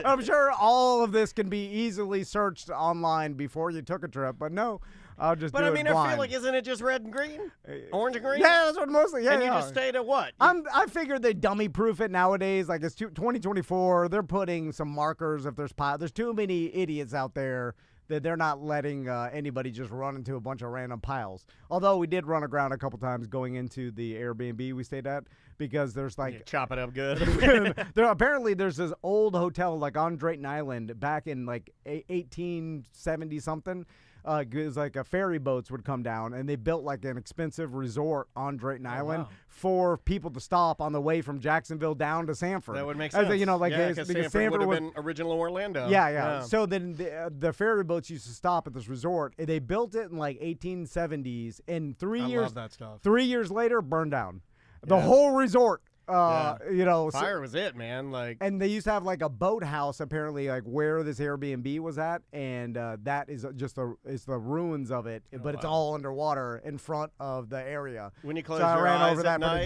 I'm sure all of this can be easily searched online before you took a trip, but no. I'll just do it blind. I feel like, isn't it just red and green? Orange and green? Yeah, that's what mostly, And you just stay to what? I figured they dummy-proof it nowadays. Like, it's 2024. They're putting some markers if there's piles. There's too many idiots out there that they're not letting anybody just run into a bunch of random piles. Although we did run aground a couple times going into the Airbnb we stayed at, because there's like... You chop it up good. Apparently there's this old hotel like on Drayton Island back in like 1870-something. It was like ferry boats would come down, and they built like an expensive resort on Drayton Island for people to stop on the way from Jacksonville down to Sanford. That would make sense. Because Sanford would have been original Orlando. Yeah. So then the ferry boats used to stop at this resort. They built it in like 1870s, and 3 years. Love that stuff. 3 years later, burned down. The whole resort. Fire was it, man. Like, and they used to have like a boathouse apparently, like where this Airbnb was at, and that is just it's the ruins of it, but it's all underwater in front of the area. When you close your eyes at night,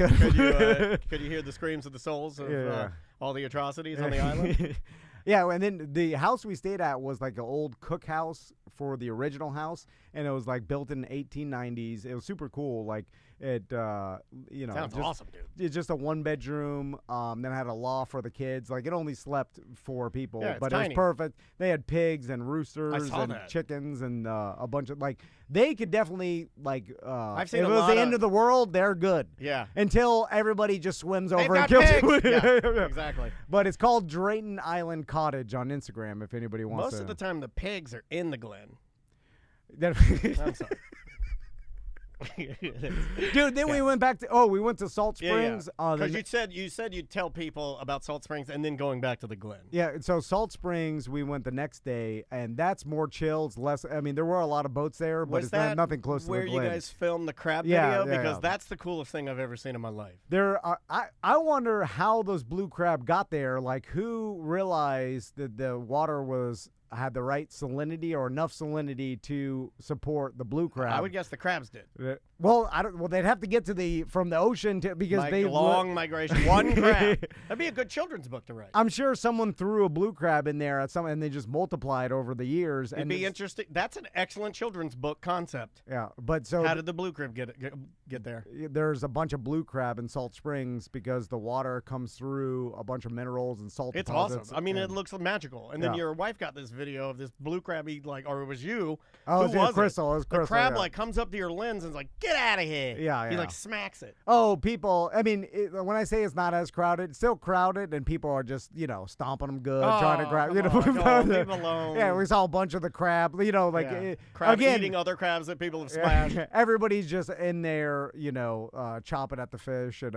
could you hear the screams of the souls of all the atrocities on the island? Yeah, and then the house we stayed at was like an old cookhouse for the original house, and it was like built in the 1890s. It was super cool. Like Sounds awesome, dude. It's just a 1-bedroom. Then I had a loft for the kids. Like, it only slept 4 people, Yeah, it's but tiny. it was perfect. They had pigs and roosters and chickens and a bunch of, like, they could definitely, like, I've seen if a it was lot the end of the world, they're good. Yeah. Until everybody just swims They've over got and kills pigs. you. Yeah, exactly. But it's called Drayton Island Cottage on Instagram if anybody wants Most to. of the time, the pigs are in the Glen. I'm sorry. Dude, then we went back to we went to Salt Springs. Because you said you'd tell people about Salt Springs and then going back to the Glen. Yeah, so Salt Springs we went the next day, and that's more chill. It's less. I mean, there were a lot of boats there, but it's not nothing close to the Glen. Where you guys filmed the crab Yeah, video? yeah, Because yeah. that's the coolest thing I've ever seen in my life. There, I wonder how those blue crab got there. Like, who realized that the water had the right salinity or enough salinity to support the blue crab? I would guess the crabs did. Well, I don't. Well, they'd have to get from the ocean because they long migration. One crab. That'd be a good children's book to write. I'm sure someone threw a blue crab in there and they just multiplied over the years. It'd be interesting. That's an excellent children's book concept. Yeah, but so how did the blue crab get there? There's a bunch of blue crab in Salt Springs because the water comes through a bunch of minerals and salt It's deposits. awesome. I mean, it looks magical. And then your wife got this video of this blue crab or it was you. Oh, Who was Crystal. it? It was Crystal. The crab comes up to your lens and is like, "Get out of here!" Yeah, He yeah. smacks it. Oh, people. I mean, when I say it's not as crowded, it's still crowded, and people are just stomping them good, trying to grab. Leave them alone. Yeah, we saw a bunch of the crab. Crab again, eating other crabs that people have smashed. Everybody's just in there, chopping at the fish, and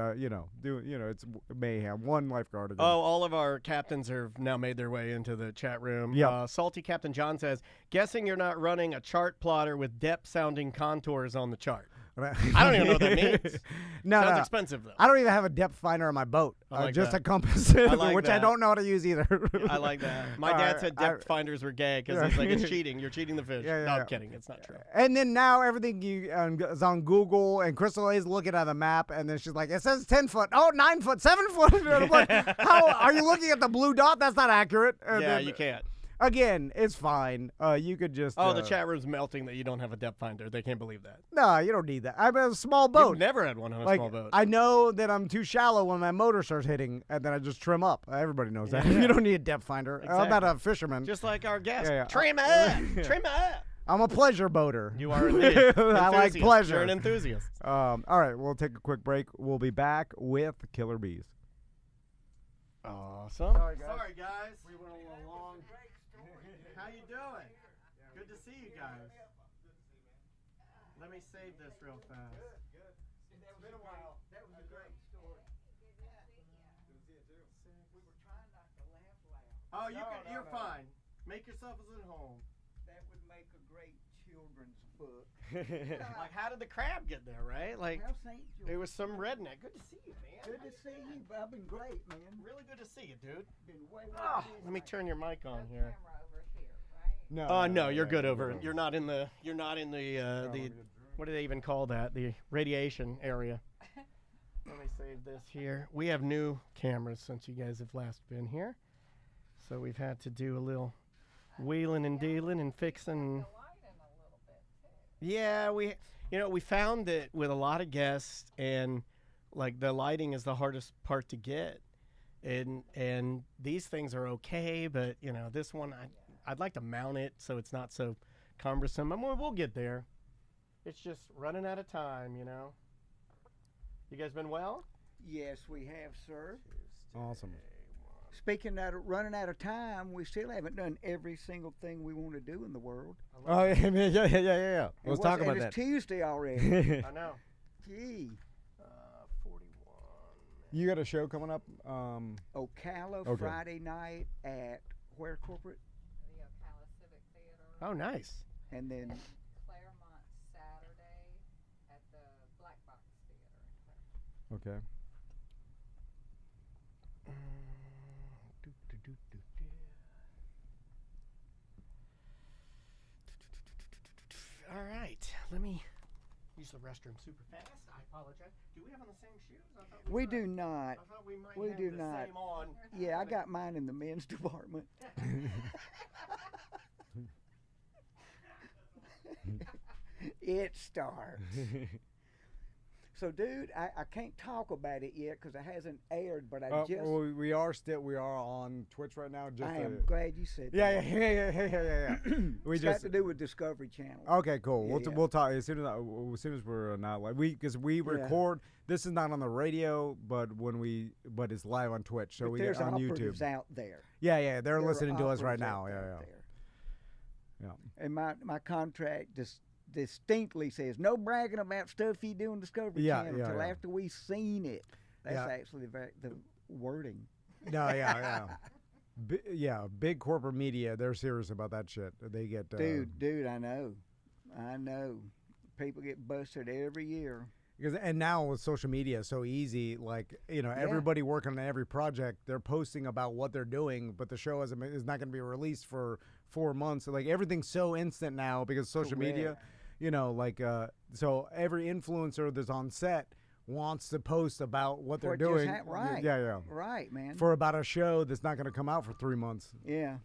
it's mayhem. One lifeguard again. Oh, all of our captains have now made their way into the chat room. Yep. Salty Captain John says, "Guessing you're not running a chart plotter with depth-sounding contours on the chart." I don't even know what that means. Sounds expensive, though. I don't even have a depth finder on my boat. Just a compass, which I don't know how to use either. I like that. My dad said depth finders were gay because he's like, it's cheating. You're cheating the fish. No, I'm kidding. It's not true. And then now everything is on Google, and Crystal is looking at the map, and then she's like, it says 10 foot. Oh, 9 foot, 7 foot. I'm like, how are you looking at the blue dot? That's not accurate. And then, you can't. Again, it's fine. You could just. The chat room's melting that you don't have a depth finder. They can't believe that. No, you don't need that. I have a small boat. You've never had one on a small boat. I know that I'm too shallow when my motor starts hitting, and then I just trim up. Everybody knows that. You don't need a depth finder. Exactly. I'm not a fisherman. Just like our guest. Yeah. Trim up. Trim up. I'm a pleasure boater. You are indeed. I like pleasure. You're an enthusiast. All right, we'll take a quick break. We'll be back with Killer Beaz. Awesome. Sorry, guys. We went a little long. How you doing? Good to see you guys. Let me save this real fast. Good. It's been a while. That was a great story. We were trying not to laugh loud. Oh, you're fine. Make yourself at home. That would make a great children's book. Like, how did the crab get there, right? Like, it was some redneck. Good to see you, man. Good to see you. I've been great, man. Really good to see you, dude. Been way let me turn your mic on here. No, you're good over. You're not in the what do they even call that? The radiation area. Let me save this here. We have new cameras since you guys have last been here, so we've had to do a little wheeling and dealing and fixing. Yeah, we found that with a lot of guests, and like the lighting is the hardest part to get, and these things are okay, but this one I'd like to mount it so it's not so cumbersome. We'll get there. It's just running out of time, You guys been well? Yes, we have, sir. Awesome. Speaking of running out of time, we still haven't done every single thing we want to do in the world. Oh, yeah. Let's talk about that. It's Tuesday already. I know. Gee. 41. You got a show coming up? Ocala, okay. Friday night at where corporate? The Ocala Civic Theater. Oh, nice. And then Claremont Saturday at the Black Box Theater. Okay. All right, let me use the restroom super fast. I apologize. Do we have on the same shoes? I thought we do not. I thought we might We have do the not. same on. Yeah, I got mine in the men's department. It starts. So, dude, I can't talk about it yet because it hasn't aired, but I just. Well, we are on Twitch right now. Just I am glad you said yeah, that. Yeah. We It's just got to do with Discovery Channel. okay, cool. Yeah, We'll talk as soon as we're not live. Because we record. This is not on the radio, but it's live on Twitch. So but we there's on operatives YouTube. out there. Yeah, they're There are listening to us right operatives now. out Yeah. there. And my contract distinctly says no bragging about stuff you do on Discovery Channel until after we've seen it. That's actually the wording. No, yeah. Big corporate media, they're serious about that shit. They get dude, I know. People get busted every year. And now with social media, it's so easy. Like everybody working on every project, they're posting about what they're doing, but the show is not going to be released for 4 months. So, like everything's so instant now because of social media. So every influencer that's on set wants to post about what they're doing. Right. Yeah. Right, man. For about a show that's not going to come out for 3 months. Yeah.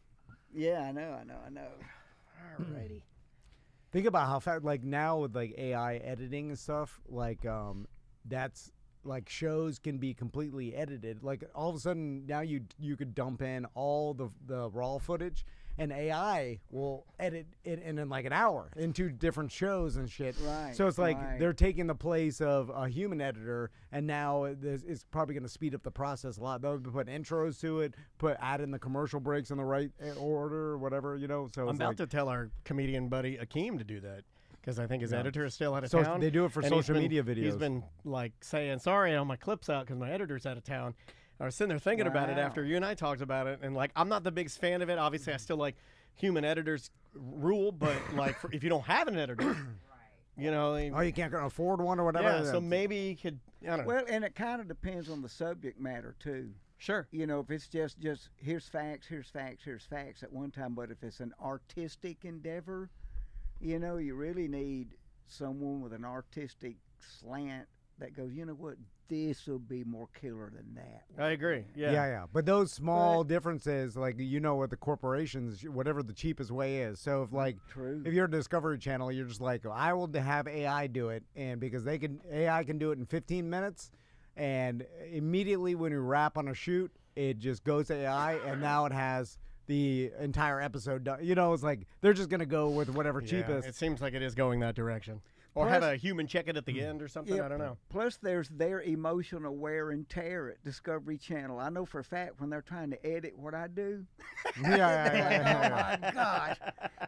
Yeah, I know. Alrighty. Think about how fast, like now with like AI editing and stuff, like that's like shows can be completely edited. Like all of a sudden now you could dump in all the raw footage and AI will edit it in like an hour into different shows and shit. Right. So it's like they're taking the place of a human editor, and now it's probably going to speed up the process a lot. They'll put intros to it, add in the commercial breaks in the right order or whatever, So I'm about to tell our comedian buddy Akeem to do that. Because I think his editor is still out of town. They do it for social media videos. He's been like saying, sorry, all my clip's out because my editor's out of town. I was sitting there thinking about it after you and I talked about it, and like I'm not the biggest fan of it. Obviously, I still like human editors rule, but like if you don't have an editor, you can't afford one or whatever. Yeah, so maybe you could. I don't know. Well, and it kind of depends on the subject matter too. Sure. If it's just here's facts at one time, but if it's an artistic endeavor, you really need someone with an artistic slant that goes, what, this will be more killer than that. I agree. Yeah. Yeah. But those small differences, like what the corporations, whatever the cheapest way is. So if you're a Discovery Channel, you're just like, I will have AI do it, and because AI can do it in 15 minutes, and immediately when you wrap on a shoot, it just goes to AI, and now it has the entire episode done. It's like they're just gonna go with whatever cheapest. It seems like it is going that direction. Or have a human check it at the end or something. I don't know. Plus, there's their emotional wear and tear at Discovery Channel. I know for a fact when they're trying to edit what I do. Yeah. Oh, my gosh.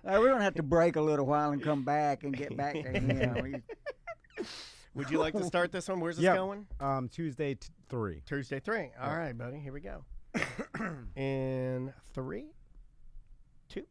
We're going to have to break a little while and come back and get back to him. Would you like to start this one? Where's this going? Tuesday 3. Tuesday 3. All right, buddy. Here we go. In 3, 2.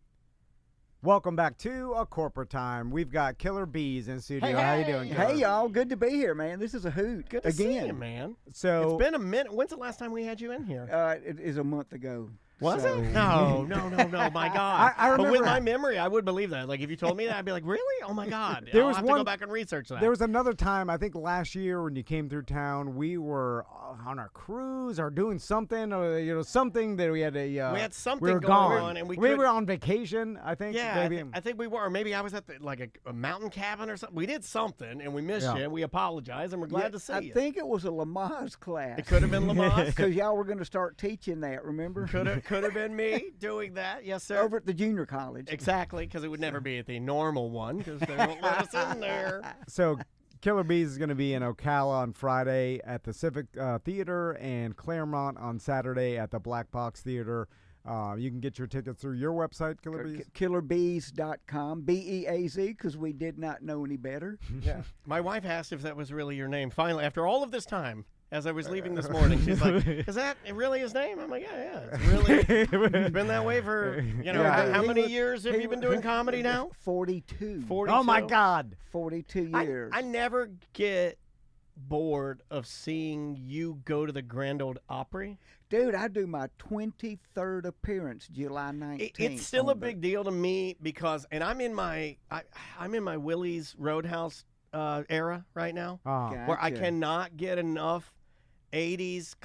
Welcome back to A Corporate Time. We've got Killer Beaz in studio. How you doing, Killer? Hey, y'all. Good to be here, man. This is a hoot. Good to see you, man. So it's been a minute. When's the last time we had you in here? It is a month ago. Was it? No, my God. I remember. But with my memory, I would believe that. Like, if you told me that, I'd be like, really? Oh, my God. I'll have to go back and research that. There was another time, I think last year when you came through town, we were on our cruise or doing something, or, something that we had a... we had something going on, and we were on vacation, I think. Yeah, maybe. I think we were. Or maybe I was at a mountain cabin or something. We did something, and we missed you, and we apologize, and we're glad to see you. I think it was a Lamaze class. It could have been Lamaze. Because y'all were going to start teaching that, remember? Could have been me doing that. Yes, sir. Over at the junior college. Exactly, because it would never be at the normal one, because they won't let us in there. So Killer Beaz is going to be in Ocala on Friday at the Civic Theater, and Claremont on Saturday at the Black Box Theater. You can get your tickets through your website, Killer Beaz. KillerBeaz.com, B-E-A-Z, because we did not know any better. Yeah. My wife asked if that was really your name. Finally, after all of this time, as I was leaving this morning, she's like, is that really his name? I'm like, yeah. It's been that way for, how many years have you been doing comedy now? 42. 42. Oh, my God. 42 years. I never get bored of seeing you go to the Grand Ole Opry. Dude, I do my 23rd appearance July 19th. It's still a big deal to me because, and I'm in my Willie's Roadhouse era right now, Gotcha. where I cannot get enough 80s,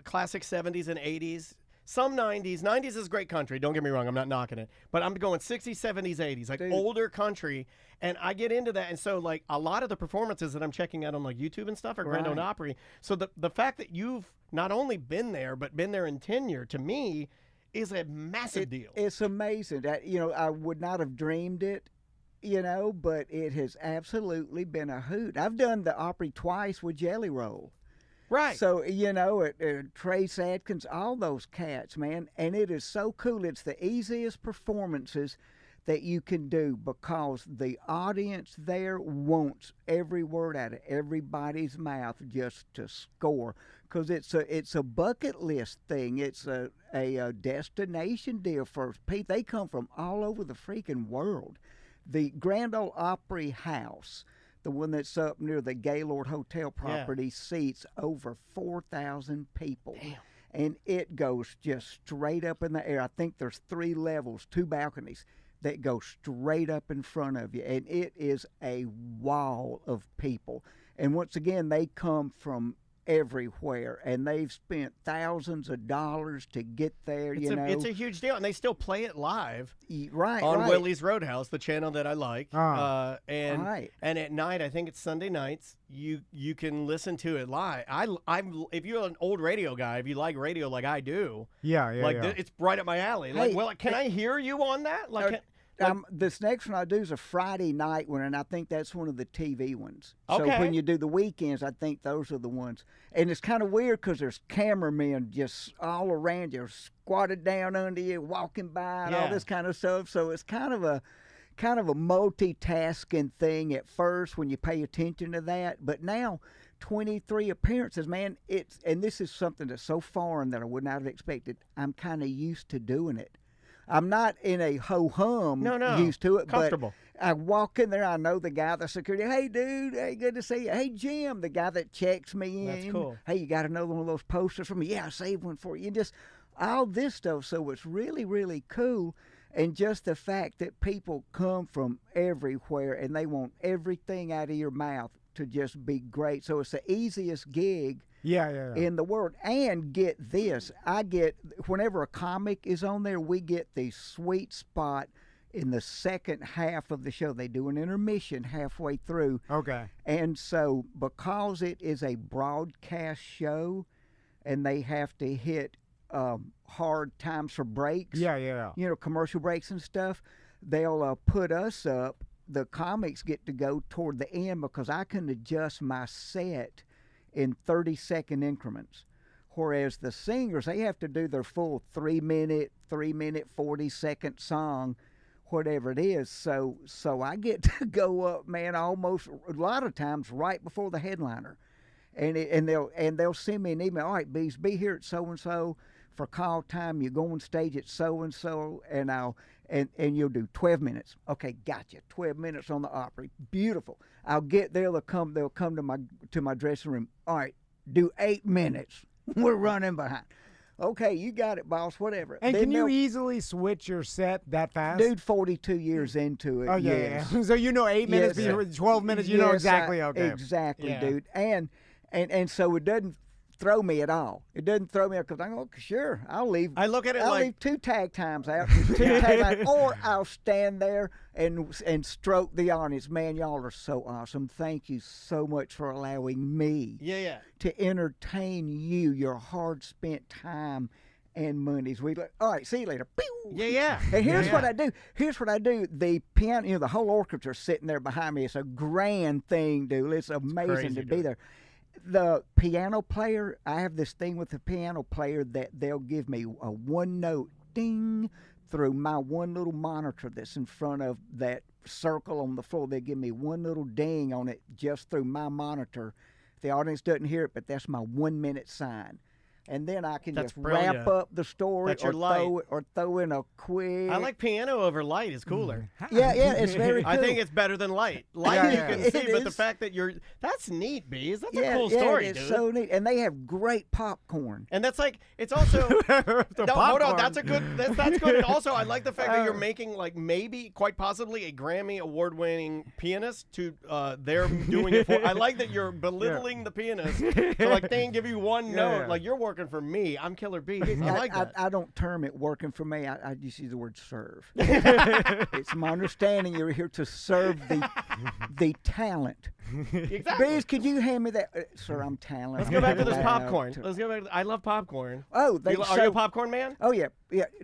classic 70s and 80s some 90s. 90s is great country. Don't get me wrong. I'm not knocking it. But I'm going 60s, 70s, 80s, like older country. And I get into that. And so, like, a lot of the performances that I'm checking out on, like, YouTube and stuff are Grand Ole Opry. So the fact that you've not only been there, but been there in tenure, to me, is a massive deal. It's amazing. That, I would not have dreamed it, but it has absolutely been a hoot. I've done the Opry twice with Jelly Roll. Right. So, Trace Adkins, all those cats, man. And it is so cool. It's the easiest performances that you can do because the audience there wants every word out of everybody's mouth just to score. Because it's a bucket list thing. It's a destination deal for people. They come from all over the freaking world. The Grand Ole Opry House, the one that's up near the Gaylord Hotel property, seats over 4,000 people. Damn. And it goes just straight up in the air. I think there's 3 levels, 2 balconies that go straight up in front of you. And it is a wall of people. And once again, they come from everywhere, and they've spent thousands of dollars to get there. It's a huge deal, and they still play it live, right? On Willie's Roadhouse, the channel that I like. And right. And at night, I think it's Sunday nights. You can listen to it live. If you're an old radio guy, if you like radio like I do, it's right up my alley. Hey, can I hear you on that? This next one I do is a Friday night one, and I think that's one of the TV ones. So Okay. when you do the weekends, I think those are the ones. And it's kind of weird because there's cameramen just all around you, squatted down under you, walking by, and all this kind of stuff. So it's kind of a multitasking thing at first when you pay attention to that. But now, 23 appearances, man. And this is something that's so foreign that I would not have expected. I'm kind of used to doing it. I'm not in a ho-hum used to it, comfortable. But I walk in there, I know the guy, the security, hey, dude, hey, good to see you. Hey, Jim, the guy that checks me in. That's cool. Hey, you got another one of those posters for me? Yeah, I saved one for you. And just all this stuff. So it's really, really cool. And just the fact that people come from everywhere and they want everything out of your mouth to just be great. So it's the easiest gig in the world. And get this, whenever a comic is on there, we get the sweet spot in the second half of the show. They do an intermission halfway through. Okay. And so because it is a broadcast show and they have to hit hard times for breaks, commercial breaks and stuff, they'll put us up. The comics get to go toward the end because I can adjust my set in 30-second increments. Whereas the singers, they have to do their full 3-minute, 40-second song, whatever it is. So I get to go up, man, almost a lot of times right before the headliner. And they'll send me an email. All right, Beaz, be here at so-and-so for call time. You go on stage at so-and-so, and you'll do 12 minutes. Okay, gotcha. 12 minutes on the Opry. Beautiful. I'll get there. They'll come to my dressing room. All right, do 8 minutes. We're running behind. Okay, you got it, boss. Whatever. And can you easily switch your set that fast? Dude, 42 years into it. Oh yeah, yes. yeah. So 8 minutes, but 12 minutes. You know exactly. Okay. Exactly, yeah. Dude. And so it doesn't throw me at all. It doesn't throw me out because I go, okay, sure, I'll leave. I look at it I'll like leave 2 tag times out, 2 tag times, or I'll stand there and stroke the audience. Man, y'all are so awesome. Thank you so much for allowing me to entertain you, your hard spent time and monies. All right, see you later. Pew! Yeah. And here's what I do. The piano, the whole orchestra sitting there behind me. It's a grand thing, dude. It's amazing to be there. The piano player, I have this thing with the piano player that they'll give me a 1-note ding through my one little monitor that's in front of that circle on the floor. They give me one little ding on it just through my monitor. The audience doesn't hear it, but that's my 1-minute sign. And then I can just wrap up the story or throw in a quick. I like piano over light is cooler. Yeah, it's very cool. I think it's better than light. Light you can see, but the fact that that's neat, Beaz. That's a cool story, it's dude. so neat. And they have great popcorn. And that's like, it's also, hold on, that's good. And also, I like the fact that you're making maybe, quite possibly, a Grammy award-winning pianist to, they're doing it for. I like that you're belittling the pianist. So they can give you one note. Like, you're working working for me. I'm Killer Beaz. I like that. I don't term it working for me. I just use the word serve. It's my understanding you're here to serve the talent. Exactly. Beaz, could you hand me that? Sir, I'm talent. Let's go back to this popcorn. Let's go back. I love popcorn. Oh, are you a popcorn man? Oh yeah,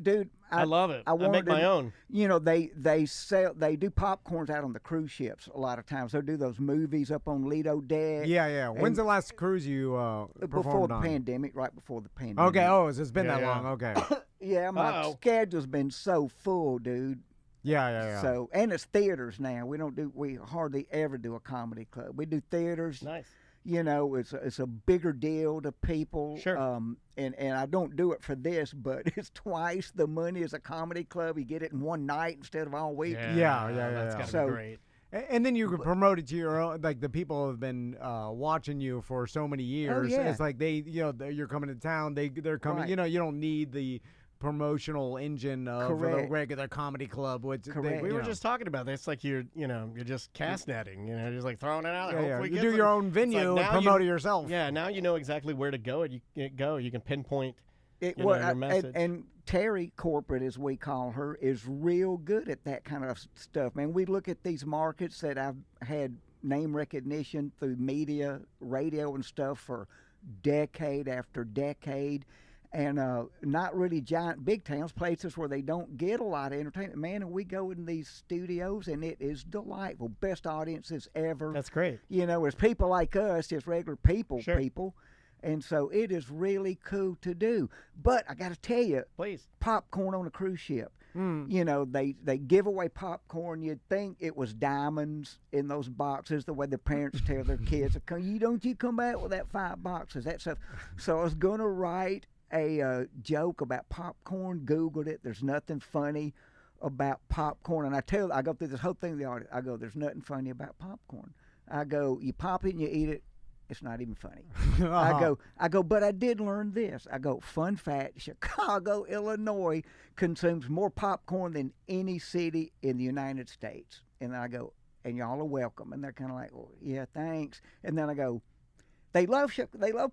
dude. I love it. I make my own. You know, they do popcorns out on the cruise ships a lot of times. They'll do those movies up on Lido Deck. Yeah. When's the last cruise you before the on? pandemic? Right before the pandemic. Okay. Oh, it's been that long. Okay. Yeah, my schedule's been so full, dude. Yeah. So, and it's theaters now. We hardly ever do a comedy club. We do theaters. Nice. You know, it's a bigger deal to people. Sure. And I don't do it for this, but it's twice the money as a comedy club. You get it in one night instead of all week. Yeah. That's gotta be great. And then you can promote it to your own, like the people have been watching you for so many years. Oh, yeah. It's like you're coming to town. They're coming. Right. You know, you don't need the promotional engine of the regular comedy club. Which Correct. We were just talking about this. Like you're just cast netting. You know, just like throwing it out. Yeah. You do your own venue and promote it yourself. Yeah. Now you know exactly where to go. And you can pinpoint. Your message. And Terry Corporate, as we call her, is real good at that kind of stuff. Man, we look at these markets that I've had name recognition through media, radio, and stuff for decade after decade. And not really giant big towns, places where they don't get a lot of entertainment. Man, and we go in these studios, and it is delightful. Best audiences ever. That's great. You know, it's people like us, just regular people. Sure. And so it is really cool to do. But I got to tell you, Please. popcorn on a cruise ship. Mm. You know, they give away popcorn. You'd think it was diamonds in those boxes, the way the parents tell their kids, you come back with that 5 boxes, that stuff. So I was going to write a joke about popcorn, Googled it. There's nothing funny about popcorn. And I go through this whole thing with the audience. I go, there's nothing funny about popcorn. I go, you pop it and you eat it. It's not even funny. I go, but I did learn this. I go, fun fact, Chicago, Illinois consumes more popcorn than any city in the United States. And I go, and y'all are welcome. And they're kind of like, well, yeah, thanks. And then I go, they love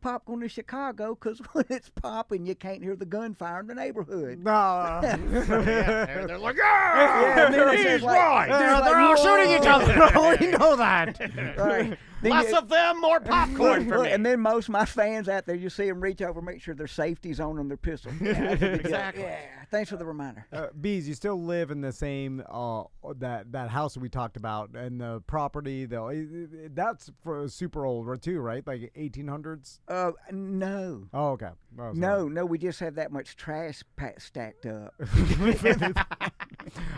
popcorn in Chicago because when it's popping, you can't hear the gunfire in the neighborhood. No. They're like, he's right. They're all shooting each other. We know that. Right. Less of them, more popcorn for me. And then most of my fans out there, you see them reach over, make sure their safety's on them, their pistol. Yeah, exactly. Yeah. Thanks for the reminder. Beaz, you still live in the same that house that we talked about, and the property though that's super old too, right? Like 1800s. No. Oh, okay. Oh, no, we just have that much trash stacked up.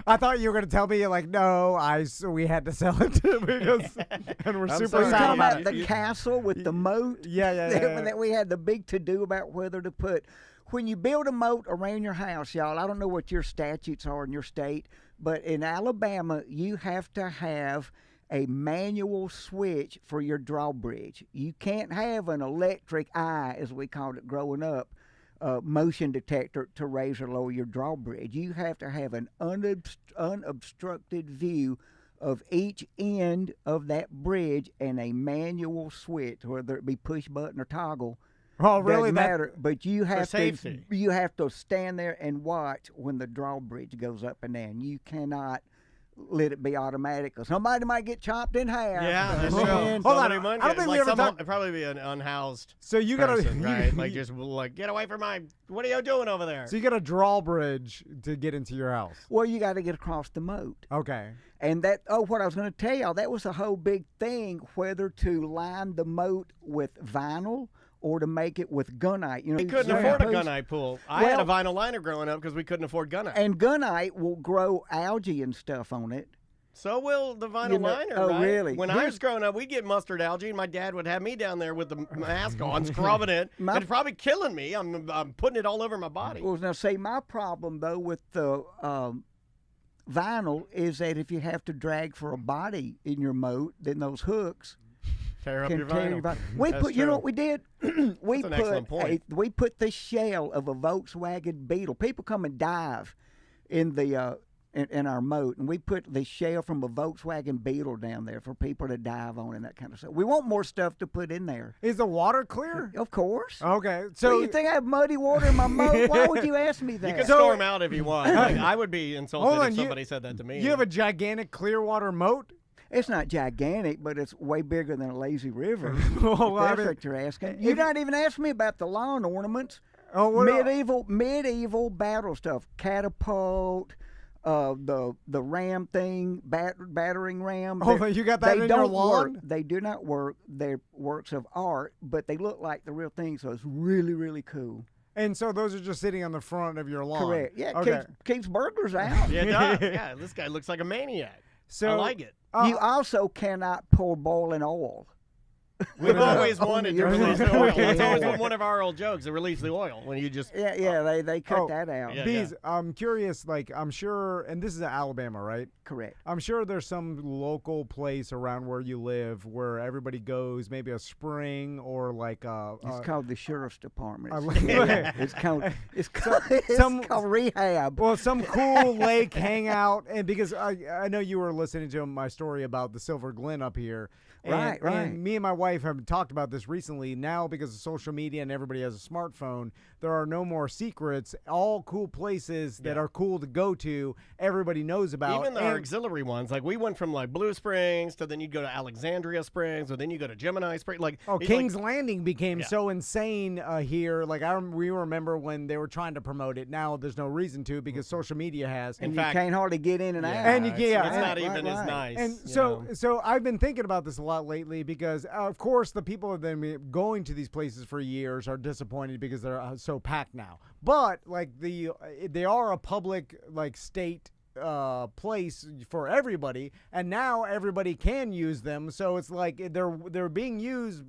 I thought you were going to tell me like, no, we had to sell it because, and we're super You're sad talking about about the castle with the moat? Yeah. That we had the big to-do about whether to put. When you build a moat around your house, y'all, I don't know what your statutes are in your state, but in Alabama, you have to have a manual switch for your drawbridge. You can't have an electric eye, as we called it growing up, motion detector to raise or lower your drawbridge. You have to have an unobstructed view of each end of that bridge and a manual switch, whether it be push button or toggle. Oh, really? Doesn't matter. But you have safety. You have to stand there and watch when the drawbridge goes up and down. You cannot let it be automatic, or somebody might get chopped in half. Yeah, that's And true. then- Hold on. I I don't think we ever talked. It'd probably be an unhoused So you got person, to right? Like just like get away from my. What are you doing over there? So you got a drawbridge to get into your house. Well, you got to get across the moat. Okay. And what I was going to tell y'all, that was a whole big thing, whether to line the moat with vinyl or to make it with gunite. You know, We couldn't certain afford a posts- gunite pool. I had a vinyl liner growing up because we couldn't afford gunite. And gunite will grow algae and stuff on it. So will the vinyl liner, oh, right? really? When I was growing up, we'd get mustard algae, and my dad would have me down there with the mask on, scrubbing it. It's probably killing me. I'm putting it all over my body. Well, now, see, my problem, though, with the vinyl is that if you have to drag for a body in your moat, then those hooks Tear up can your tear vinyl. your vinyl. That's You know true. what we did? we That's an excellent point. we put the shell of a Volkswagen Beetle. People come and dive in the in our moat, and we put the shell from a Volkswagen Beetle down there for people to dive on and that kind of stuff. We want more stuff to put in there. Is the water clear? Of course. Okay, So so you think I have muddy water in my moat? Why would you ask me that? You can So- storm out if you want. Like, I would be insulted Hold on, if you- somebody said that to me. you have a gigantic Clearwater moat? It's not gigantic, but it's way bigger than a lazy river. Well, if I that's mean, what you're asking. You're not even asking me about the lawn ornaments. Oh, what? Medieval battle stuff. Catapult, the ram thing, battering ram. Oh, you got that they in don't your lawn? Work. They do not work. They're works of art, but they look like the real thing, so it's really, really cool. And so those are just sitting on the front of your lawn. Correct. Yeah, Okay. keeps burglars out. Yeah, it does. Yeah, this guy looks like a maniac. So I like it. You also cannot pour boiling oil. We've always on wanted to your release lawn. the oil. That's always been one of our old jokes, to release the oil. When you just... Yeah, they cut Oh, that out. Yeah. Beaz, I'm curious, like, I'm sure, and this is Alabama, right? Correct. I'm sure there's some local place around where you live where everybody goes, maybe a spring or like It's called the sheriff's department. Yeah. It's called some- called rehab. well, some cool lake hangout, and because I know you were listening to my story about the Silver Glen up here. And, Right. And me and my wife have talked about this recently. Now, because of social media and everybody has a smartphone, there are no more secrets. All cool places that are cool to go to, everybody knows about. Even the And- auxiliary ones, like we went from like Blue Springs to then you'd go to Alexandria Springs, or then you go to Gemini Springs. Like Oh, it's King's like, Landing became Yeah. so insane here. Like we remember when they were trying to promote it. Now there's no reason to because social media has. In And fact- you can't hardly get in and out. And you- yeah, it's and- not even as right. nice. And you so, know? so I've been thinking about this a lot lately because, of course, the people that have been going to these places for years are disappointed because they're so packed now. But like they are a public like state place for everybody, and now everybody can use them. So it's like they're being used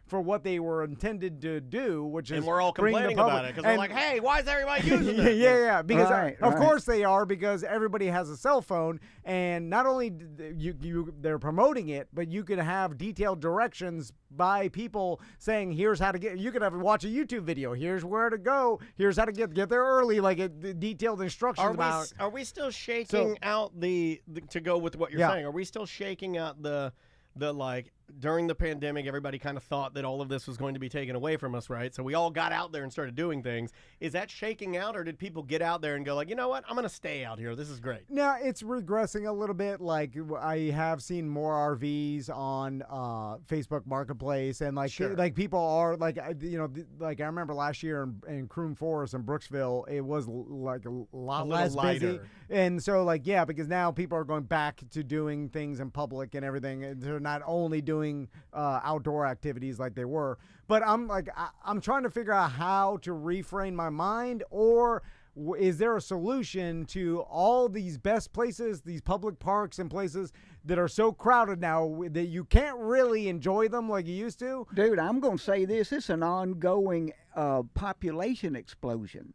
for what they were intended to do, which is and we're all bring the complaining public- about it because we're and- like, hey, why is everybody using yeah, this? yeah, because Right, of right. course they are, because everybody has a cell phone, and not only they're promoting it, but you can have detailed directions by people saying, here's how to get. You could have watch a YouTube video. Here's where to go. Here's how to get there early, like detailed instructions about. Are we still shaking out the to go with what you're Yeah. saying? Are we still shaking out the like during the pandemic, everybody kind of thought that all of this was going to be taken away from us, right? So we all got out there and started doing things. Is that shaking out, or did people get out there and go like, you know what, I'm going to stay out here. This is great. Now it's regressing a little bit. Like I have seen more RVs on Facebook Marketplace, and like Sure. like people are like like I remember last year in Croom Forest in Brooksville, it was like a lot A little less busy, lighter. and so like because now people are going back to doing things in public and everything. And they're not only doing outdoor activities like they were, but I'm trying to figure out how to reframe my mind, or is there a solution to all these best places, these public parks and places that are so crowded now that you can't really enjoy them like you used to? Dude, I'm going to say this. It's an ongoing population explosion.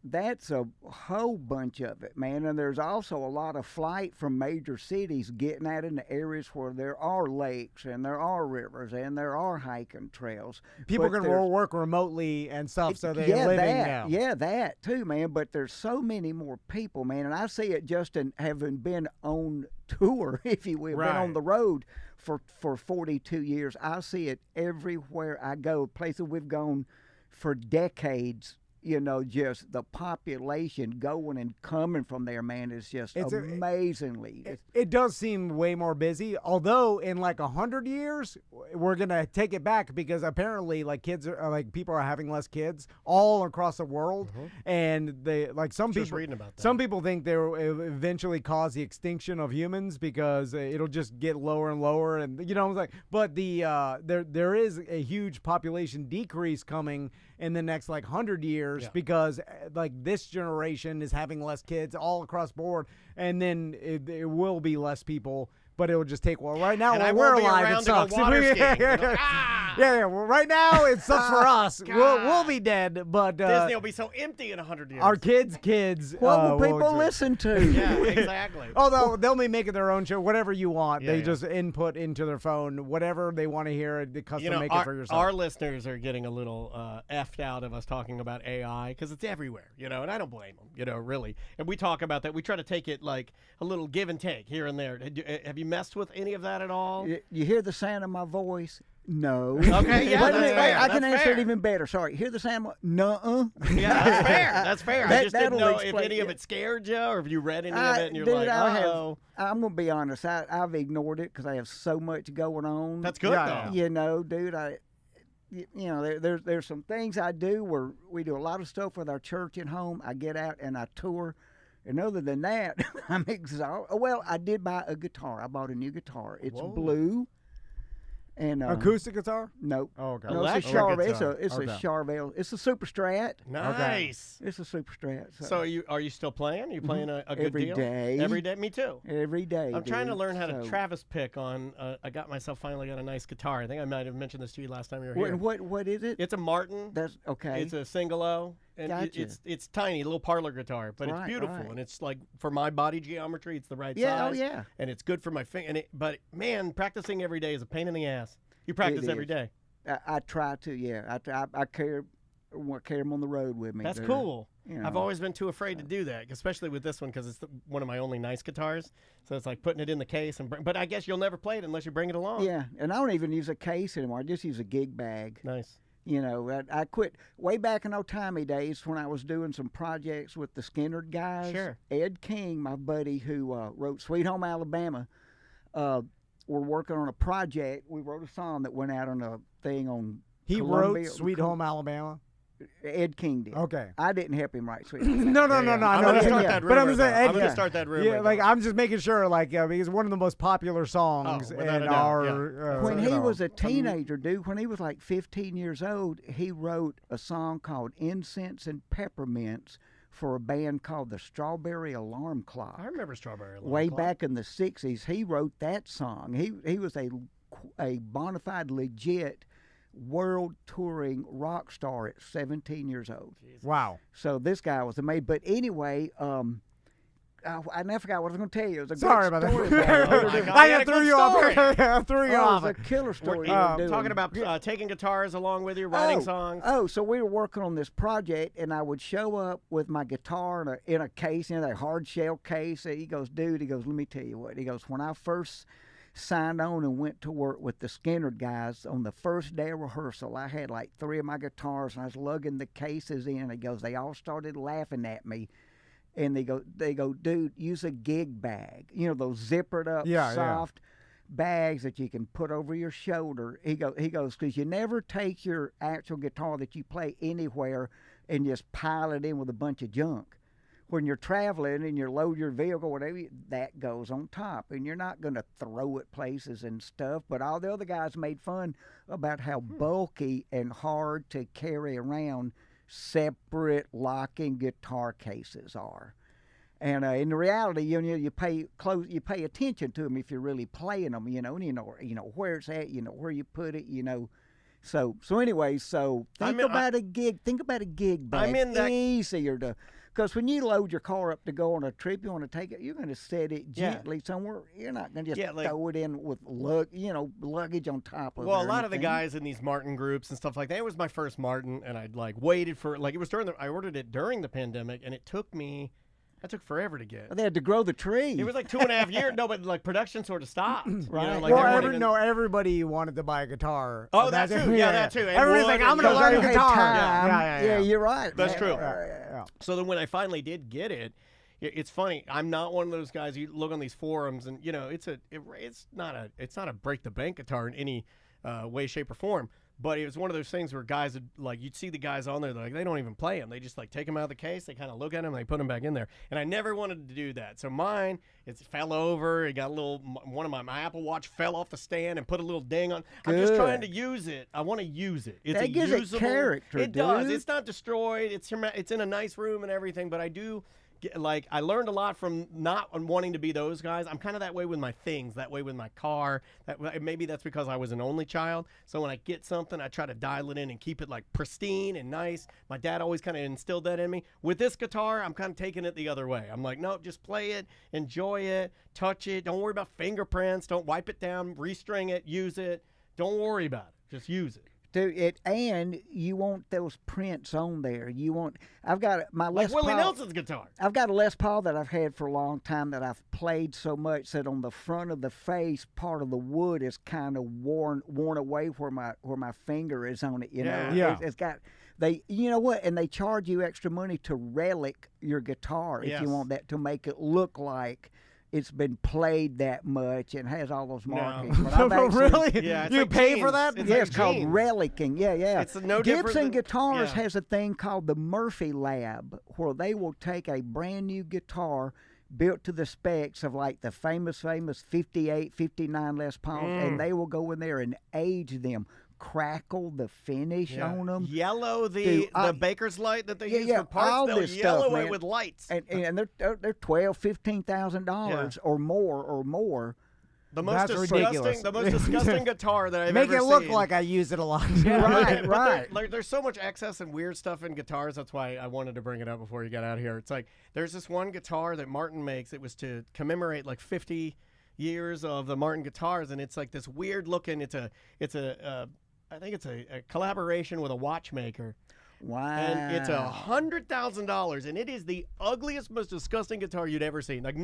That's a whole bunch of it, man. And there's also a lot of flight from major cities getting out into areas where there are lakes and there are rivers and there are hiking trails. People But can there's- work remotely and stuff, so they're yeah, living that, now. Yeah, that too, man. But there's so many more people, man. And I see it just in having been on tour, if you will, been Right. on the road for 42 years. I see it everywhere I go. Places we've gone for decades. You know, just the population going and coming from there, man, is just amazingly. It does seem way more busy, although in like 100 years we're gonna take it back, because apparently like kids are like people are having less kids all across the world, and they like some Just people reading about that. some people think they'll eventually cause the extinction of humans because it'll just get lower and lower, and I was like, but the there is a huge population decrease coming in the next like 100 years, because like this generation is having less kids all across board, and then it will be less people but it will just take. Well, right now And I when we're won't be alive, around it to go sucks. water skiing. You know, Yeah. Well, right now it sucks for us. We'll be dead, but Disney will be so empty in 100 years. our kids. What will people enjoy it. listen to? Yeah, exactly. Oh, they'll be making their own show, whatever you want. Yeah, they yeah. just input into their phone whatever they want to hear. The custom make it for yourself. Our listeners are getting a little effed out of us talking about AI because it's everywhere, and I don't blame them, really. And we talk about that. We try to take it like a little give and take here and there. Have you messed with any of that at all? You hear the sound of my voice? No. Okay, yeah, Wait a that's minute, fair. I can That's answer fair. it even better. Sorry. Hear the sound of nuh-uh. Yeah, that's fair. That's fair. I just didn't That'll know if explain any of it. it scared you or if you read any of it and you're Dude, like, uh-oh. I'm going to be honest. I've ignored it because I have so much going on. That's good, Yeah, though. Dude, there's some things I do where we do a lot of stuff with our church at home. I get out and I tour. And other than that, I'm exhausted. Well, I did buy a guitar. I bought a new guitar. It's blue. And Acoustic guitar? Nope. Oh, okay. No, it's a Electric Charvel. guitar. It's a Charvel. It's a Super Strat. Nice. It's a Super Strat. So are you still playing? Are you playing a good Every deal? day. Every day? Me too. Every day. I'm trying to dude. learn how to So- Travis pick on. I got myself finally got a nice guitar. I think I might have mentioned this to you last time you were here. What is it? It's a Martin. That's okay. It's a single O. And Gotcha. it's tiny, a little parlor guitar, but it's Right, beautiful, right. and it's like for my body geometry, it's the right Yeah, oh, size. yeah. And it's good for my finger. But man, practicing every day is a pain in the ass. You practice It every is. day. I try to. Yeah. I carry them on the road with me. That's They're, cool. you I've know. always been too afraid to do that, especially with this one because it's one of my only nice guitars. So it's like putting it in the case, but I guess you'll never play it unless you bring it along. Yeah, and I don't even use a case anymore. I just use a gig bag. Nice. I quit way back in old-timey days when I was doing some projects with the Skinner guys. Sure. Ed King, my buddy who wrote Sweet Home Alabama, we're working on a project. We wrote a song that went out on a thing on He Columbia- wrote Sweet Home Alabama? Ed King did. Okay. I didn't help him write Sweet Home No, Alabama. no. I I'm know gonna that. start Yeah. that But rumor. I'm just though. saying, I'm gonna yeah. start that rumor. Yeah, like though. I'm just making sure, because one of the most popular songs without a in doubt, our. When you he know, was a teenager, dude, when he was like 15 years old, he wrote a song called Incense and Peppermints for a band called the Strawberry Alarm Clock. I remember Strawberry Alarm Way Clock. back in the 60s, he wrote that song. He was a bona fide, legit world touring rock star at 17 years old. Wow. So this guy was amazing. But anyway, I never forgot what I was going to tell you. It was a Sorry great about story that. Oh, my God. I You had a threw good you off. story. I threw you Oh, off. it was a killer story. We're you were talking doing. about taking guitars along with you, writing songs. Oh, so we were working on this project, and I would show up with my guitar in a case, that hard shell case. He goes, dude, let me tell you what. He goes, when I first signed on and went to work with the Skinner guys on the first day of rehearsal, I had like 3 of my guitars, and I was lugging the cases in. He goes, they all started laughing at me. And they go, dude, use a gig bag. Those zippered up, soft bags that you can put over your shoulder. He goes, because you never take your actual guitar that you play anywhere and just pile it in with a bunch of junk. When you're traveling and you load your vehicle, whatever, that goes on top. And you're not going to throw it places and stuff. But all the other guys made fun about how bulky and hard to carry around separate locking guitar cases are. And in reality, you pay attention to them if you're really playing them, and you know where it's at, where you put it, So anyway, think about a gig bag. I'm in that- Easier to, because when you load your car up to go on a trip, you want to take it, you're going to set it gently somewhere. You're not going to just throw it in with luggage on top of it. Well, a or lot of the anything. guys in these Martin groups and stuff like that. It was my first Martin, and I'd waited for it was I ordered it during the pandemic, and it took forever to get. They had to grow the tree. It was like 2.5 years. No, but production sort of stopped. Right. Everybody wanted to buy a guitar. Oh, that too. Yeah, that too. And Everybody's wood like, and I'm going to learn a Had guitar. time. Yeah. You're right. That's man. true. Yeah. So then when I finally did get it, it's funny. I'm not one of those guys. You look on these forums, and it's not a break the bank guitar in any way, shape, or form. But it was one of those things where guys would, you'd see the guys on there, they don't even play them. They just take them out of the case. They kind of look at them, and they put them back in there. And I never wanted to do that. So mine, it fell over. It got one of my Apple Watch fell off the stand and put a little ding on. I'm just Good. trying to use it. I want to use it. It's That gives it usable, character, It does. dude. It's not destroyed. It's in a nice room and everything. But I do, like I learned a lot from not wanting to be those guys. I'm kind of that way with my things, that way with my car. Maybe that's because I was an only child. So when I get something, I try to dial it in and keep it like pristine and nice. My dad always kind of instilled that in me. With this guitar, I'm kind of taking it the other way. I'm like, nope, just play it, enjoy it, touch it. Don't worry about fingerprints. Don't wipe it down, restring it, use it. Don't worry about it. Just use it. And you want those prints on there. I've got my Les Willie Paul. Nelson's guitar. I've got a Les Paul that I've had for a long time that I've played so much that on the front of the face, part of the wood is kind of worn away where my finger is on it. You know, Yeah. It's got you know what, and they charge you extra money to relic your guitar if you want that to make it look like it's been played that much and has all those markings. But I've actually, Really? Yeah, it's You like pay jeans. for that? It's yeah, like it's called jeans. relicking. Yeah. It's no different Gibson than- Guitars yeah. has a thing called the Murphy Lab, where they will take a brand new guitar built to the specs of like the famous 58, 59 Les Pauls, and they will go in there and age them, crackle the finish on them. Yellow Dude, the baker's light that they use yeah, for parts. all They'll this yellow stuff, it man. with lights. And they're $12,000-$15,000 or more. The most That's ridiculous. disgusting guitar that I've Make ever it look seen. like I use it a lot. Right, But right. there's so much excess and weird stuff in guitars. That's why I wanted to bring it up before you got out of here. It's like there's this one guitar that Martin makes. It was to commemorate like 50 years of the Martin guitars, and it's like this weird looking. I think it's a collaboration with a watchmaker. Wow. And it's $100,000, and it is the ugliest, most disgusting guitar you'd ever seen. Like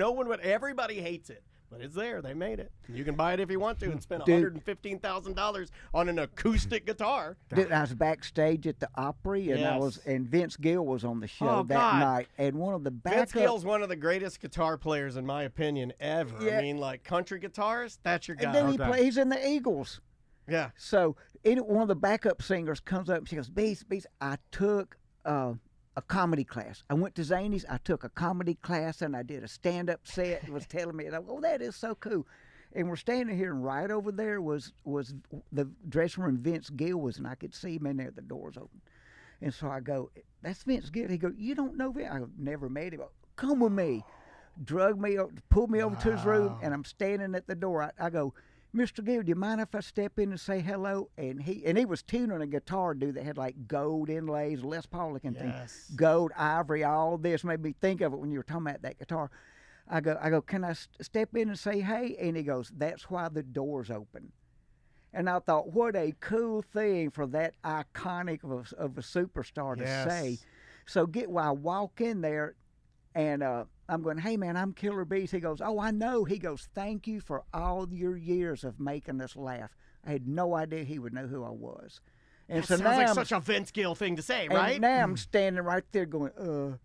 everybody hates it, but it's there. They made it. You can buy it if you want to, and spend $115,000 on an acoustic guitar. Dude, I was backstage at the Opry, and Yes. and Vince Gill was on the show Oh, that God. night, and one of the Vince backup. Gill's one of the greatest guitar players, in my opinion, ever. Yeah. I mean, like country guitarist, that's your guy. And then he's in the Eagles. Yeah. So one of the backup singers comes up and she goes, Beaz, I took a comedy class. I went to Zany's. I took a comedy class and I did a stand-up set. It was telling me, and I go, oh, that is so cool. And we're standing here, and right over there was the dressing room Vince Gill was, and I could see him in there. The doors open. And so I go, that's Vince Gill. He goes, you don't know Vince? I never met him. Come with me. Drug me, pulled me over to his room, and I'm standing at the door. I go, Mr. Gill, do you mind if I step in and say hello? And he was tuning a guitar, dude, that had like gold inlays, Les Paul looking thing, gold, ivory, all this made me think of it when you were talking about that guitar. I go, can I step in and say hey? And he goes, that's why the door's open. And I thought, what a cool thing for that iconic of a superstar to say. So I walk in there, and I'm going, hey, man, I'm Killer Beaz. He goes, oh, I know. He goes, thank you for all your years of making us laugh. I had no idea he would know who I was. And That so sounds now like I'm, such a Vince Gill thing to say, and right? now I'm standing right there going,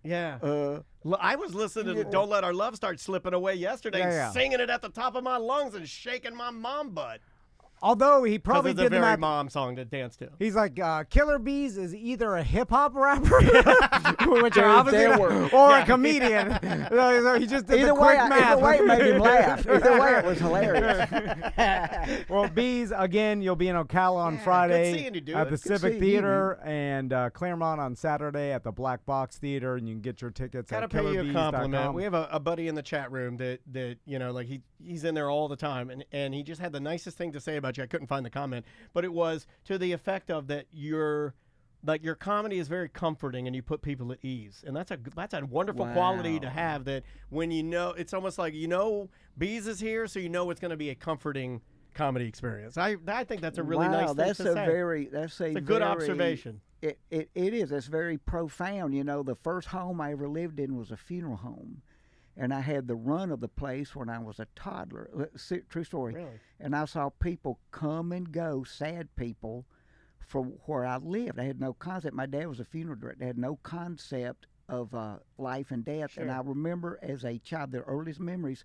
I was listening to Don't Let Our Love Start Slipping Away yesterday, singing it at the top of my lungs and shaking my mom butt. Although he probably Because it's a did very that. mom song to dance to. He's like, Killer Beaz is either a hip hop rapper, which are obviously there not- were. or a comedian. So he just did the quick math. Either way, it made him laugh. Either way, it was hilarious. Well, Beaz, again, you'll be in Ocala on Friday seeing you, dude. at the Good Civic seeing you, Theater, and Claremont on Saturday at the Black Box Theater, and you can get your tickets Gotta at pay you a compliment. killerbeaz.com. We have a buddy in the chat room that you know, like he's in there all the time, and he just had the nicest thing to say about you. I couldn't find the comment, but it was to the effect of that your comedy is very comforting and you put people at ease, and that's a wonderful quality to have. That when you know, it's almost like Beaz is here, so you know it's going to be a comforting comedy experience. I think that's a really nice thing that's to a say. That's a good very, observation. It is. It's very profound. You know, the first home I ever lived in was a funeral home. And I had the run of the place when I was a toddler. True story. Really? And I saw people come and go, sad people, from where I lived. I had no concept. My dad was a funeral director. I had no concept of life and death. Sure. And I remember as a child, the earliest memories,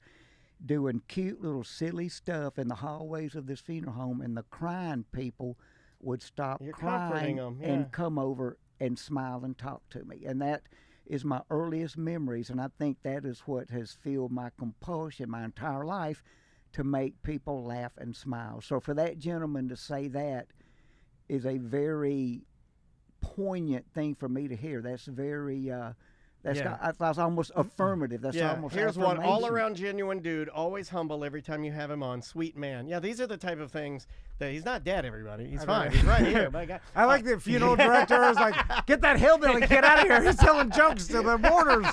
doing cute little silly stuff in the hallways of this funeral home, and the crying people would stop You're crying comforting 'em, yeah. and come over and smile and talk to me. And that is my earliest memories, and I think that is what has fueled my compulsion my entire life to make people laugh and smile. So for that gentleman to say that is a very poignant thing for me to hear. That's very That's almost affirmative. That's almost here's one all affirmation. around genuine dude, always humble every time you have him on. Sweet man. Yeah, these are the type of things that he's not dead, everybody. He's fine. He's right here. My God. I like the funeral director is like, get that hillbilly kid out of here. He's telling jokes to the mourners.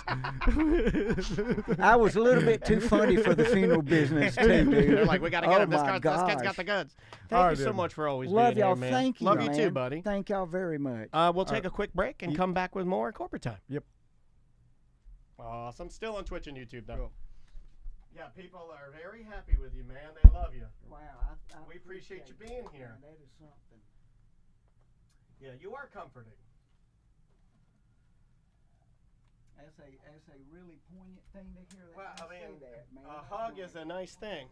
I was a little bit too funny for the funeral business, too, dude. They're like, we got to get him. This my kid's got the gosh. goods. Thank right, you so dude. much for always Love being y'all. here, man. Thank you, Love man. you too, buddy. Thank y'all very much. We'll take a quick break and come back with more corporate time. Yep. Awesome. Still on Twitch and YouTube, though. Cool. Yeah, people are very happy with you, man. They love you. Wow, We appreciate you being here. That is something. Yeah, you are comforting. That's a really poignant thing to hear. Well, That I mean, say that, man. a That's hug nice. is a nice thing.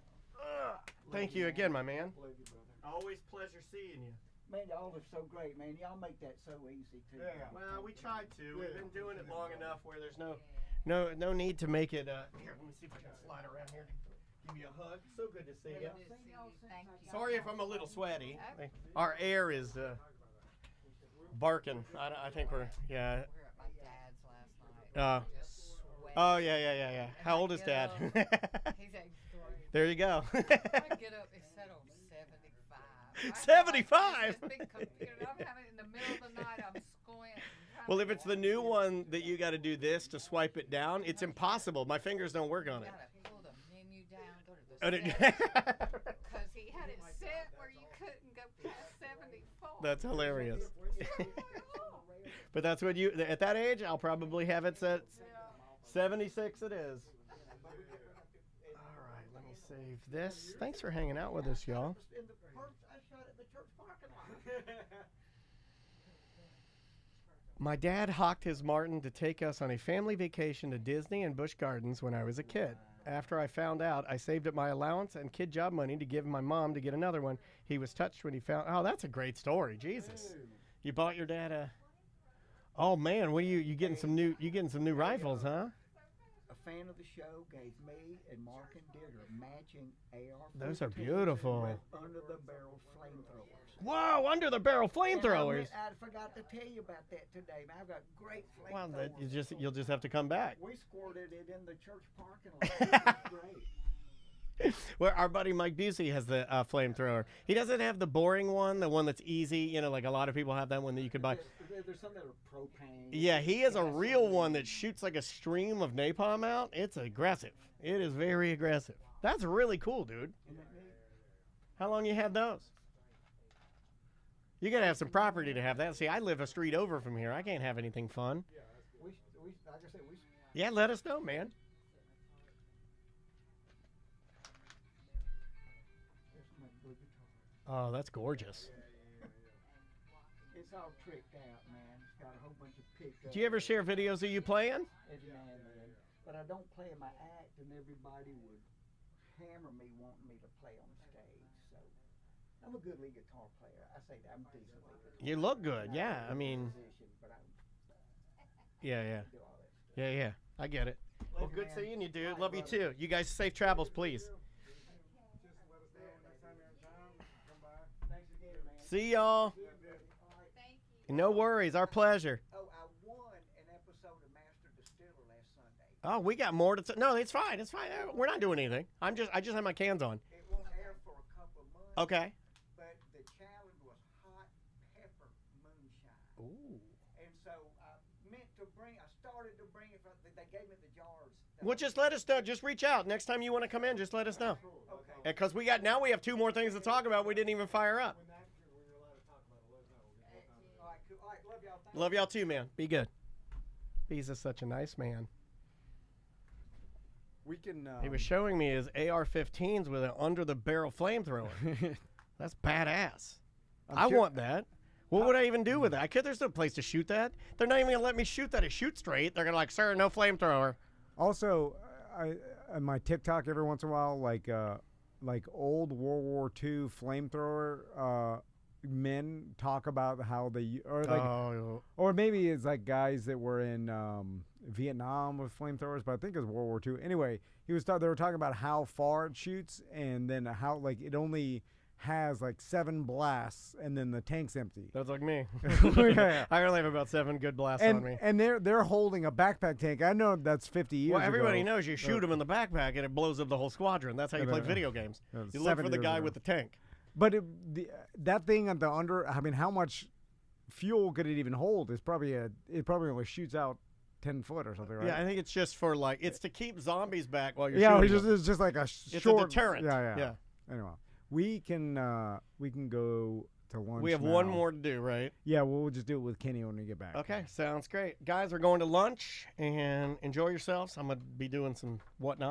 Thank you again, my man. Love you, brother. Always pleasure seeing you. Man, y'all are so great, man. Y'all make that so easy too. Yeah. Well, we tried to. We've been doing it long enough where there's no need to make it. Here, let me see if I can slide around here. Give you a hug. So good to see you. Thank you. Sorry if I'm a little sweaty. Our air is barking. I think we're We were at my dad's last night. Just sweating. Oh yeah. How old is Dad? He's 83. There you go. I get up, it said on 75. 75? This big computer, I'm having it in the middle of the night, I'm squinting. Well, if it's the new one that you got to do this to swipe it down, it's impossible. My fingers don't work on You it. gotta pull the menu down, go to the Oh, did you- because he had it set where you couldn't go past 74. That's hilarious. But that's what you, at that age, I'll probably have it set 76 it is. All right, let me save this. Thanks for hanging out with us, y'all. I shot at the church parking lot. My dad hawked his Martin to take us on a family vacation to Disney and Busch Gardens when I was a kid. After I found out, I saved up my allowance and kid job money to give my mom to get another one. He was touched when he found. Oh, that's a great story. Jesus, you bought your dad a. Oh man, what are you getting some new? You getting some new rifles, huh? A fan of the show gave me and Mark and Digger matching AR-15s Those are beautiful. with under the barrel flamethrowers. Whoa, under the barrel flamethrowers. I forgot to tell you about that today, man. I've got great Well, flamethrowers. you'll just have to come back. We squirted it in the church parking lot. It was great. Where our buddy Mike Busey has the flamethrower. He doesn't have the boring one, the one that's easy. You know, like a lot of people have that one that you could buy. There's some that are propane. Yeah, he has a real one that shoots like a stream of napalm out. It's aggressive. It is very aggressive. That's really cool, dude. How long you had those? You gotta have some property to have that. See, I live a street over from here. I can't have anything fun. We, like I said, we. Yeah, let us know, man. Oh, that's gorgeous. It's all tricked out, man. It's got a whole bunch of pickups. Do you ever share videos of you playing? Every now and then. But I don't play in my act, and everybody would hammer me wanting me to play on stage. So I'm a good lead guitar player. I say that. I'm a decent lead guitar You look good. Yeah, I mean, musician, but I yeah. do all that stuff. Yeah. I get it. Well, you, good man. seeing you, dude. Love you too. You guys safe travels, please. Thanks again, man. See y'all. Thank you. No worries. Our pleasure. Oh, I won an episode of Master Distiller last Sunday. Oh, we got more to. No, it's fine. It's fine. We're not doing anything. I just have my cans on. It won't air for a couple of months. Okay. But the challenge was hot pepper moonshine. Ooh. And so I started to bring it from, they gave me the jars. Well, just let us know. Just reach out next time you want to come in. Just let us know. Okay. Because we have 2 more things to talk about. We didn't even fire up. All right, cool. All right, love y'all. Thank Love y'all too, man. Be good. Beaz is such a nice man. We can. He was showing me his AR-15s with an under-the-barrel flamethrower. That's badass. I want that. What would I even do with it? There's no place to shoot that. They're not even gonna let me shoot that. Shoot straight. They're gonna like, sir, no flamethrower. Also, on my TikTok every once in a while, like old World War II flamethrower men talk about how they or maybe it's like guys that were in Vietnam with flamethrowers, but I think it was World War II. Anyway, they were talking about how far it shoots and then how like it only has like 7 blasts and then the tank's empty. That's like me. Yeah. I only have about 7 good blasts on me. And they're holding a backpack tank. I know that's 50 years Well, everybody ago. knows you shoot them in the backpack and it blows up the whole squadron. That's how you play video games. You look for the guy with the tank. But that thing at the under, I mean, how much fuel could it even hold? It probably only shoots out 10 foot or something, right? Yeah, I think it's just for it's to keep zombies back while you're yeah, shooting them. it's just like a It's short. a deterrent. Yeah. Anyway, we can go to lunch. We have now. one more to do, right? Yeah, we'll just do it with Kenny when we get back. Okay, sounds great. Guys, we're going to lunch and enjoy yourselves. I'm going to be doing some whatnot.